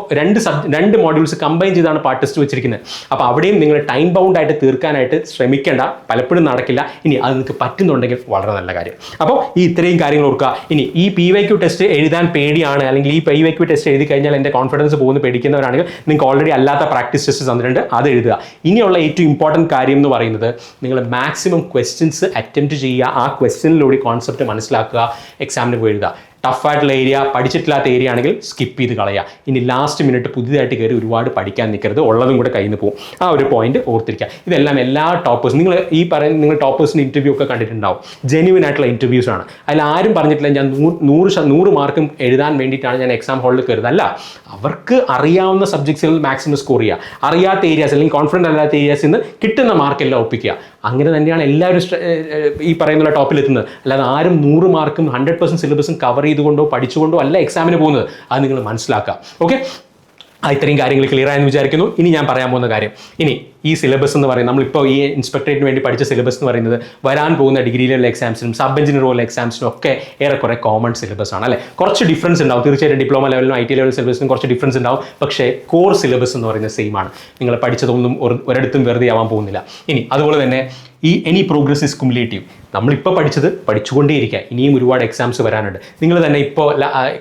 രണ്ട് മോഡ്യൂൾസ് കമ്പൈൻ ചെയ്താണ് പാർട്ട് ടെസ്റ്റ് വെച്ചിരിക്കുന്നത്. അപ്പോൾ അവിടെയും നിങ്ങൾ ടൈം ബൗണ്ട് ആയിട്ട് തീർക്കാനായിട്ട് ശ്രമിക്കേണ്ട, പലപ്പോഴും നടക്കില്ല. ഇനി അത് നിങ്ങൾക്ക് പറ്റുന്നുണ്ടെങ്കിൽ വളരെ നല്ല കാര്യം. അപ്പോൾ ഇത്രയും കാര്യങ്ങൾ ഓർക്കുക. ഇനി ഈ PYQ ടെസ്റ്റ് എഴുതാൻ പേടിയാണ്, അല്ലെങ്കിൽ ഈ PYQ ടെസ്റ്റ് എഴുതി കഴിഞ്ഞാൽ എൻ്റെ കോൺഫിഡൻസ് പോകുന്ന പേടിക്കുന്നവരാണെങ്കിൽ നിങ്ങൾക്ക് ഓൾറെഡി അല്ലാത്ത പ്രാക്ടീസ് ടെസ്റ്റ് തന്നിട്ടുണ്ട്, അത് എഴുതുക. ഇനിയുള്ള ഏറ്റവും ഇമ്പോർട്ടൻറ്റ് കാര്യം എന്ന് പറയുന്നത് നിങ്ങൾ മാക്സിമം ക്വസ്റ്റ്യൻസ് അറ്റംപ്റ്റ് ചെയ്യുക. ആ ക്വസ്റ്റ്യനിലൂടെ കോൺസെപ്റ്റ് മനസ്സിലാക്കുക, എക്സാമിന് പോയി എഴുതുക. ടഫായിട്ടുള്ള ഏരിയ, പഠിച്ചിട്ടില്ലാത്ത ഏരിയ ആണെങ്കിൽ സ്കിപ്പ് ചെയ്ത് കളയുക. ഇനി ലാസ്റ്റ് മിനിറ്റ് പുതിയതായിട്ട് കയറി ഒരുപാട് പഠിക്കാൻ നിൽക്കരുത്, ഉള്ളതും കൂടെ കയ്യിൽ നിന്ന് പോകും. ആ ഒരു പോയിന്റ് ഓർത്തിരിക്കുക. ഇതെല്ലാം എല്ലാ ടോപ്പേഴ്സ് നിങ്ങൾ ടോപ്പേഴ്സിൻ്റെ ഇൻ്റർവ്യൂ ഒക്കെ കണ്ടിട്ടുണ്ടാവും. ജെന്യുവൻ ആയിട്ടുള്ള ഇൻ്റർവ്യൂസ് ആണ്. അതിൽ ആരും പറഞ്ഞിട്ടില്ല ഞാൻ 100 മാർക്കും എഴുതാൻ വേണ്ടിയിട്ടാണ് ഞാൻ എക്സാം ഹാളിൽ കയറുന്നത്. അല്ല, അവർക്ക് അറിയാവുന്ന സബ്ജക്ട്സുകളിൽ മാക്സിമം സ്കോർ ചെയ്യുക, അറിയാത്ത ഏരിയാസ് അല്ലെങ്കിൽ കോൺഫിഡൻ്റ് അല്ലാത്ത ഏരിയാസിൽ നിന്ന് കിട്ടുന്ന മാർക്കെല്ലാം ഒപ്പിക്കുക. അങ്ങനെ തന്നെയാണ് എല്ലാവരും ഈ പറയുന്ന ടോപ്പിലെത്തുന്നത്. അല്ലാതെ ആരും 100 മാർക്കും 100% സിലബസും കവർ ചെയ്തുകൊണ്ടോ പഠിച്ചുകൊണ്ടോ അല്ല എക്സാമിന് പോകുന്നത്. അത് നിങ്ങൾ മനസ്സിലാക്കുക. ഓക്കെ, ഇത്രയും കാര്യങ്ങൾ ക്ലിയർ ആയെന്ന് വിചാരിക്കുന്നു. ഇനി ഞാൻ പറയാൻ പോകുന്ന കാര്യം, ഇനി ഈ സിലബസ് എന്ന് പറയുന്നത് നമ്മളിപ്പോൾ ഈ ഇൻസ്പെക്ടറേറ്റിന് വേണ്ടി പഠിച്ച സിലബസ് എന്ന് പറയുന്നത് വരാൻ പോകുന്ന ഡിഗ്രി ലെവൽ എക്സാംസിനും സബ് എഞ്ചിനീയർ ലെവൽ എക്സാംസിനും ഒക്കെ ഏറെക്കുറെ കോമൺ സിലബസ് ആണ് അല്ലേ. കുറച്ച് ഡിഫറൻസ് ഉണ്ടാവും തീർച്ചയായിട്ടും, ഡിപ്ലോമ ലെവലിനും IT ലെവൽ സിലബസിനും കുറച്ച് ഡിഫറൻസ് ഉണ്ടാവും. പക്ഷേ കോർ സിലബസ് എന്ന് പറയുന്നത് സെയിം ആണ്. നിങ്ങൾ പഠിച്ചതൊന്നും ഒരിടത്തും വെറുതെ ആവാൻ പോകുന്നില്ല. ഇനി അതുപോലെ തന്നെ ഈ എനി പ്രോഗ്രസ് ഇസ് കുമുലേറ്റീവ്. നമ്മളിപ്പോൾ പഠിച്ചത് പഠിച്ചുകൊണ്ടേയിരിക്കുക. ഇനിയും ഒരുപാട് എക്സാംസ് വരാനുണ്ട്. നിങ്ങൾ തന്നെ ഇപ്പോൾ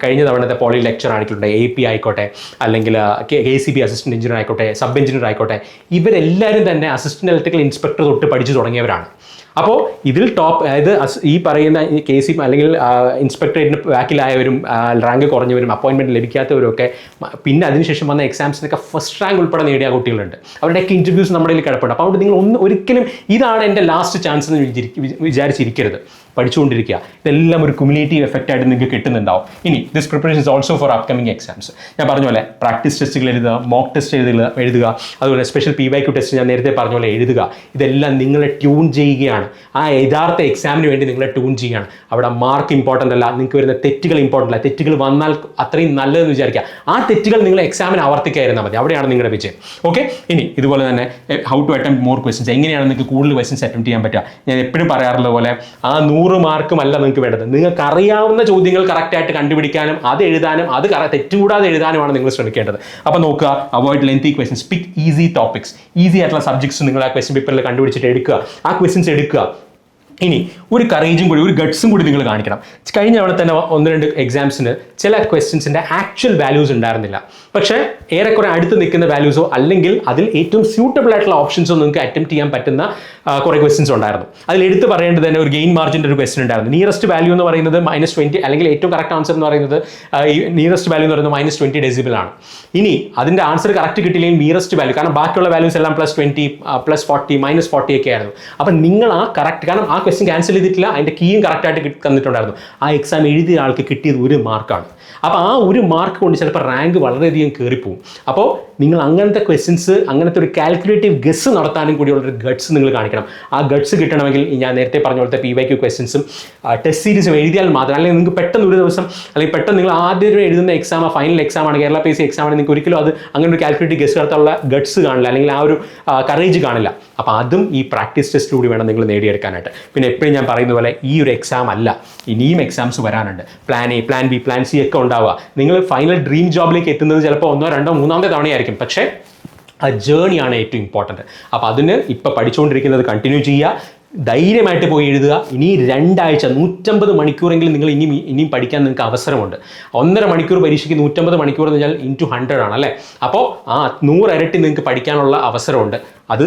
കഴിഞ്ഞ തവണത്തെ പോളി ലെക്ചർ ആയിട്ടുള്ള AP ആയിക്കോട്ടെ, അല്ലെങ്കിൽ KCB അസിസ്റ്റന്റ് എഞ്ചിനീയർ ആയിക്കോട്ടെ, സബ് എഞ്ചിനീയർ ആയിക്കോട്ടെ, ഇവരെല്ലാവരും തന്നെ അസിസ്റ്റന്റ് ഇലക്ട്രിക്കൽ ഇൻസ്പെക്ടർ തൊട്ട് പഠിച്ചു തുടങ്ങിയവരാണ്. അപ്പോൾ ഇതിൽ ടോപ്പ്, അതായത് ഈ പറയുന്ന KCB അല്ലെങ്കിൽ ഇൻസ്പെക്ടറേറ്റിന് ബാക്കിലായവരും റാങ്ക് കുറഞ്ഞവരും അപ്പോയിൻമെൻറ്റ് ലഭിക്കാത്തവരൊക്കെ പിന്നെ അതിനുശേഷം വന്ന എക്സാംസിനൊക്കെ ഫസ്റ്റ് റാങ്ക് ഉൾപ്പെടെ നേടിയ കുട്ടികളുണ്ട്. അവരുടെയൊക്കെ ഇൻ്റർവ്യൂസ് നമ്മുടെ കയ്യിൽ കിടപ്പുണ്ട്. അപ്പോൾ അതുകൊണ്ട് നിങ്ങൾ ഒരിക്കലും ഇതാണ് എൻ്റെ ലാസ്റ്റ് ചാൻസ് എന്ന് വിചാരിച്ചിരിക്കരുത്. പഠിച്ചുകൊണ്ടിരിക്കുക. ഇതെല്ലാം ഒരു കുമുലേറ്റീവ് എഫക്റ്റ് ആയിട്ട് നിങ്ങൾക്ക് കിട്ടുന്നുണ്ടാവും. ഇനി this preparation is also for upcoming exams. ഞാൻ പറഞ്ഞ പോലെ പ്രാക്ടീസ് ടെസ്റ്റുകൾ എഴുതുക, മോക്ക് ടെസ്റ്റ് എഴുതുക, അതുപോലെ സ്പെഷ്യൽ PYQ ടെസ്റ്റ് ഞാൻ നേരത്തെ പറഞ്ഞ പോലെ എഴുതുക. ഇതെല്ലാം നിങ്ങളെ ട്യൂൺ ചെയ്യുകയാണ്. ആ യഥാർത്ഥ എക്സാമിന് വേണ്ടി നിങ്ങളെ ട്യൂൺ ചെയ്യുകയാണ്. അവിടെ മാർക്ക് ഇമ്പോർട്ടൻ്റ് അല്ല, നിങ്ങൾക്ക് വരുന്ന തെറ്റുകൾ ഇമ്പോർട്ടൻ്റ് അല്ല. തെറ്റുകൾ വന്നാൽ അത്രയും നല്ലതെന്ന് വിചാരിക്കുക. ആ തെറ്റുകൾ നിങ്ങൾ എക്സാമിന് ആവർത്തിക്കാതിരുന്നാൽ മതി. അവിടെയാണ് നിങ്ങളുടെ വിജയം. ഓക്കെ. ഇനി ഇതുപോലെ തന്നെ how to attempt more questions, എങ്ങനെയാണ് നിങ്ങൾക്ക് കൂടുതൽ ക്വസ്റ്റ്യൻസ് അറ്റംപ്റ്റ് ചെയ്യാൻ പറ്റുക. ഞാൻ എപ്പോഴും പറയാറുള്ള പോലെ ആ 100 മാർക്കുമല്ല നിങ്ങൾക്ക് വേണ്ടത്. നിങ്ങൾക്ക് അറിയാവുന്ന ചോദ്യങ്ങൾ കറക്റ്റായിട്ട് കണ്ടുപിടിക്കാനും അത് എഴുതാനും അത് തെറ്റുകൂടാതെ എഴുതാനുമാണ് നിങ്ങൾ ശ്രമിക്കേണ്ടത്. അപ്പോൾ നോക്കുക, അവോയ്ഡ് ലെങ്തി ക്വസ്റ്റ്യൻസ്, പിക്ക് ഈസി ടോപ്പിക്സ്, ഈസി ആയിട്ടുള്ള സബ്ജക്ട്സ് നിങ്ങൾ ആ ക്വസ്റ്റ്യൻ പേപ്പറിൽ കണ്ടുപിടിച്ചിട്ട് എടുക്കുക. ആ ക്വസ്റ്റ്യൻസ് എടുക്കുക. ഇനി ഒരു കറേജും കൂടി, ഒരു ഗട്ട്സും കൂടി നിങ്ങൾ കാണിക്കണം. കഴിഞ്ഞ തവണ തന്നെ 1-2 എക്സാംസിന് ചില ക്വസ്റ്റ്യൻസിൻ്റെ ആക്ച്വൽ വാല്യൂസ് ഉണ്ടായിരുന്നില്ല. പക്ഷേ ഏറെക്കുറെ അടുത്ത് നിൽക്കുന്ന വാല്യൂസോ അല്ലെങ്കിൽ അതിൽ ഏറ്റവും സ്യൂട്ടബിൾ ആയിട്ടുള്ള ഓപ്ഷൻസോ നിങ്ങൾക്ക് അറ്റംപ്റ്റ് ചെയ്യാൻ പറ്റുന്ന കുറേ ക്വസ്റ്റ്യൻസ് ഉണ്ടായിരുന്നു. അതിൽ എടുത്ത് പറയേണ്ടത് തന്നെ ഒരു ഗെയിൻ മാർജിൻ്റെ ഒരു ക്വസ്റ്റ്യൻ ഉണ്ടായിരുന്നു. നിയറസ്റ്റ് വാല്യൂ എന്ന് പറയുന്നത് -20, അല്ലെങ്കിൽ ഏറ്റവും കറക്റ്റ് ആൻസർ എന്ന് പറയുന്നത് ഈ നിയറസ്റ്റ് വാല്യൂ എന്ന് പറയുന്നത് -20 ഡെസിബിൾ ആണ്. ഇനി അതിൻ്റെ ആൻസർ കറക്റ്റ് കിട്ടിയില്ലെങ്കിൽ നിയറസ്റ്റ് വാല്യൂ, കാരണം ബാക്കിയുള്ള വാല്യൂസ് എല്ലാം +20, +40, -40 ഒക്കെ ആയിരുന്നു. അപ്പം നിങ്ങൾ ആ കറക്റ്റ്, കാരണം ആ ക്വസ്റ്റ്യൻ ക്യാൻസൽ ചെയ്തിട്ടില്ല, അതിൻ്റെ കീയും കറക്റ്റായിട്ട് തന്നിട്ടുണ്ടായിരുന്നു. ആ എക്സാം എഴുതിയ ആൾക്ക് കിട്ടിയത് 1 മാർക്കാണ്. അപ്പോൾ ആ 1 മാർക്ക് കൊണ്ട് ചിലപ്പോൾ റാങ്ക് വളരെയധികം കയറിപ്പോവും. അപ്പോൾ നിങ്ങൾ അങ്ങനത്തെ ക്വസ്റ്റ്യൻസ്, അങ്ങനത്തെ ഒരു കാൽക്കുലേറ്റീവ് ഗസ് നടത്താനും കൂടിയുള്ളൊരു ഗട്ട്സ് നിങ്ങൾ കാണിക്കണം. ആ ഗട്ട്സ് കിട്ടണമെങ്കിൽ ഞാൻ നേരത്തെ പറഞ്ഞ പോലത്തെ PYQ ക്വസ്റ്റ്യൻസും ടെസ്റ്റ് സീരീസും എഴുതിയാൽ മാത്രം, അല്ലെങ്കിൽ നിങ്ങൾക്ക് പെട്ടെന്ന് ഒരു ദിവസം, അല്ലെങ്കിൽ പെട്ടെന്ന് നിങ്ങൾ ആദ്യം എഴുതുന്ന എക്സാം, ഫൈനൽ എക്സാമാണ്, കേരള PSC എക്സാമാണ്, നിങ്ങൾക്ക് ഒരിക്കലും അത് അങ്ങനെ ഒരു കാൽക്കുലേറ്റീവ് ഗസ് നടത്താനുള്ള ഗട്ട്സ് കാണില്ല, അല്ലെങ്കിൽ ആ ഒരു കറേജ് കാണില്ല. അപ്പോൾ അതും ഈ പ്രാക്ടീസ് ടെസ്റ്റിലൂടെ വേണം നിങ്ങൾ നേടിയെടുക്കാനായിട്ട്. പിന്നെ എപ്പോഴും ഞാൻ പറയുന്ന പോലെ ഈ ഒരു എക്സാം അല്ല, ഇനിയും എക്സാംസ് വരാനുണ്ട്. Plan A, plan B, plan C ഒക്കെ ഉണ്ടാവുക. നിങ്ങൾ ഫൈനൽ ഡ്രീം ജോബിലേക്ക് എത്തുന്നത് ചിലപ്പോൾ 1, 2, 3 തവണയായിരിക്കും. പക്ഷേ ആ ജേണിയാണ് ഏറ്റവും ഇമ്പോർട്ടൻറ്റ്. അപ്പോൾ അതിന് ഇപ്പോൾ പഠിച്ചുകൊണ്ടിരിക്കുന്നത് കണ്ടിന്യൂ ചെയ്യുക, ധൈര്യമായിട്ട് പോയി എഴുതുക. ഇനി 2 ആഴ്ച 150 മണിക്കൂറെങ്കിലും നിങ്ങൾ ഇനിയും പഠിക്കാൻ നിങ്ങൾക്ക് അവസരമുണ്ട്. 1.5 മണിക്കൂർ പരീക്ഷയ്ക്ക് 150 മണിക്കൂർ എന്ന് പറഞ്ഞാൽ into 100 ആണ് അല്ലേ. അപ്പോൾ ആ 100 ഇരട്ടി നിങ്ങൾക്ക് പഠിക്കാനുള്ള അവസരമുണ്ട്. അത്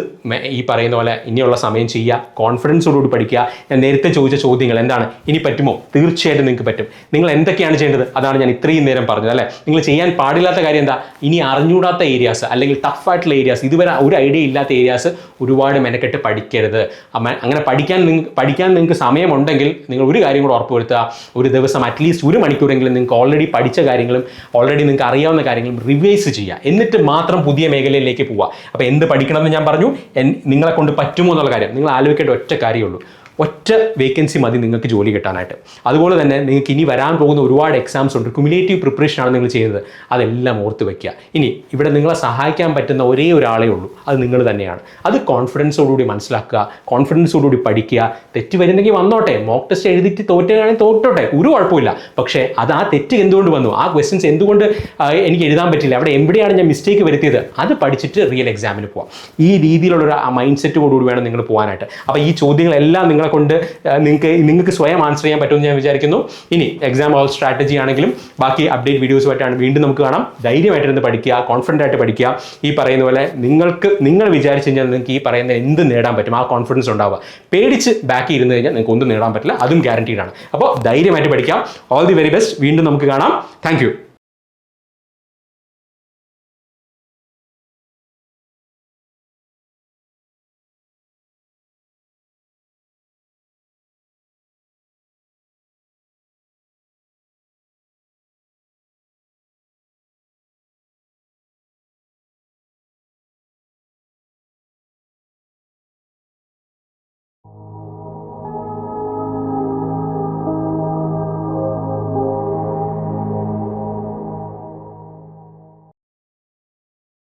ഈ പറയുന്ന പോലെ ഇനിയുള്ള സമയം ചെയ്യുക, കോൺഫിഡൻസോടുകൂടി പഠിക്കുക. ഞാൻ നേരത്തെ ചോദിച്ച ചോദ്യങ്ങൾ എന്താണ്, ഇനി പറ്റുമോ? തീർച്ചയായിട്ടും നിങ്ങൾക്ക് പറ്റും. നിങ്ങൾ എന്തൊക്കെയാണ് ചെയ്യേണ്ടത് അതാണ് ഞാൻ ഇത്രയും നേരം പറഞ്ഞത് അല്ലേ. നിങ്ങൾ ചെയ്യാൻ പാടില്ലാത്ത കാര്യം എന്താ, ഇനി അറിഞ്ഞൂടാത്ത ഏരിയാസ് അല്ലെങ്കിൽ ടഫായിട്ടുള്ള ഏരിയാസ്, ഇതുവരെ ഒരു ഐഡിയ ഇല്ലാത്ത ഏരിയാസ് ഒരുപാട് മെനക്കെട്ട് പഠിക്കരുത്. അങ്ങനെ പഠിക്കാൻ നിങ്ങൾക്ക് സമയമുണ്ടെങ്കിൽ നിങ്ങൾ ഒരു കാര്യം കൂടെ ഉറപ്പുവരുത്തുക, ഒരു ദിവസം അറ്റ്ലീസ്റ്റ് 1 മണിക്കൂറെങ്കിലും നിങ്ങൾക്ക് ഓൾറെഡി പഠിച്ച കാര്യങ്ങളും ഓൾറെഡി നിങ്ങൾക്ക് അറിയാവുന്ന കാര്യങ്ങളും റിവൈസ് ചെയ്യുക. എന്നിട്ട് മാത്രം പുതിയ മേഖലയിലേക്ക് പോവുക. അപ്പോൾ എന്ത് പഠിക്കണമെന്ന് ഞാൻ പറഞ്ഞു, നിങ്ങളെ കൊണ്ട് പറ്റുമോ എന്നുള്ള കാര്യം നിങ്ങൾ ആലോചിക്കേണ്ട ഒറ്റ കാര്യമുള്ളൂ. ഒറ്റ വേക്കൻസി മതി നിങ്ങൾക്ക് ജോലി കിട്ടാനായിട്ട്. അതുപോലെ തന്നെ നിങ്ങൾക്ക് ഇനി വരാൻ പോകുന്ന ഒരുപാട് എക്സാംസ് ഉണ്ട്. ക്യുമുലേറ്റീവ് പ്രിപ്പറേഷനാണ് നിങ്ങൾ ചെയ്യുന്നത്. അതെല്ലാം ഓർത്ത് വയ്ക്കുക. ഇനി ഇവിടെ നിങ്ങളെ സഹായിക്കാൻ പറ്റുന്ന ഒരേ ഒരാളേ ഉള്ളൂ, അത് നിങ്ങൾ തന്നെയാണ്. അത് കോൺഫിഡൻസോടുകൂടി മനസ്സിലാക്കുക, കോൺഫിഡൻസോടുകൂടി പഠിക്കുക. തെറ്റ് വരുന്നെങ്കിൽ വന്നോട്ടെ, മോക്ക് ടെസ്റ്റ് എഴുതിയിട്ട് തോറ്റുകയാണെങ്കിൽ തോറ്റോട്ടെ, ഒരു കുഴപ്പമില്ല. പക്ഷേ അത് ആ തെറ്റ് എന്തുകൊണ്ട് വന്നു, ആ ക്വസ്റ്റ്യൻസ് എന്തുകൊണ്ട് എനിക്ക് എഴുതാൻ പറ്റില്ല, അവിടെ എവിടെയാണ് ഞാൻ മിസ്റ്റേക്ക് വരുത്തിയത്, അത് പഠിച്ചിട്ട് റിയൽ എക്സാമിന് പോകാം. ഈ രീതിയിലുള്ളൊരു മൈൻഡ് സെറ്റോടുകൂടി വേണം നിങ്ങൾ പോകാനായിട്ട്. അപ്പോൾ ഈ ചോദ്യങ്ങളെല്ലാം നിങ്ങളെ കൊണ്ട് നിങ്ങൾക്ക് സ്വയം ആൻസർ ചെയ്യാൻ പറ്റുമെന്ന് ഞാൻ വിചാരിക്കുന്നു. ഇനി എക്സാം ഹോൾ സ്ട്രാറ്റജി ആണെങ്കിലും ബാക്കി അപ്ഡേറ്റ് വീഡിയോസുമായിട്ടാണ് വീണ്ടും നമുക്ക് കാണാം. ധൈര്യമായിട്ടിരുന്ന് പഠിക്കുക, കോൺഫിഡൻ്റ് ആയിട്ട് പഠിക്കുക. ഈ പറയുന്ന പോലെ നിങ്ങൾ വിചാരിച്ചു കഴിഞ്ഞാൽ നിങ്ങൾക്ക് ഈ പറയുന്ന എന്ത് നേടാൻ പറ്റും, ആ കോൺഫിഡൻസ് ഉണ്ടാവുക. പേടിച്ച് ബാക്കി ഇരുന്ന് കഴിഞ്ഞാൽ നിങ്ങൾക്ക് ഒന്നും നേടാൻ പറ്റില്ല, അതും ഗ്യാരണ്ടീഡ് ആണ്. അപ്പോൾ ധൈര്യമായിട്ട് പഠിക്കാം. All the very best. വീണ്ടും നമുക്ക് കാണാം. Thank you.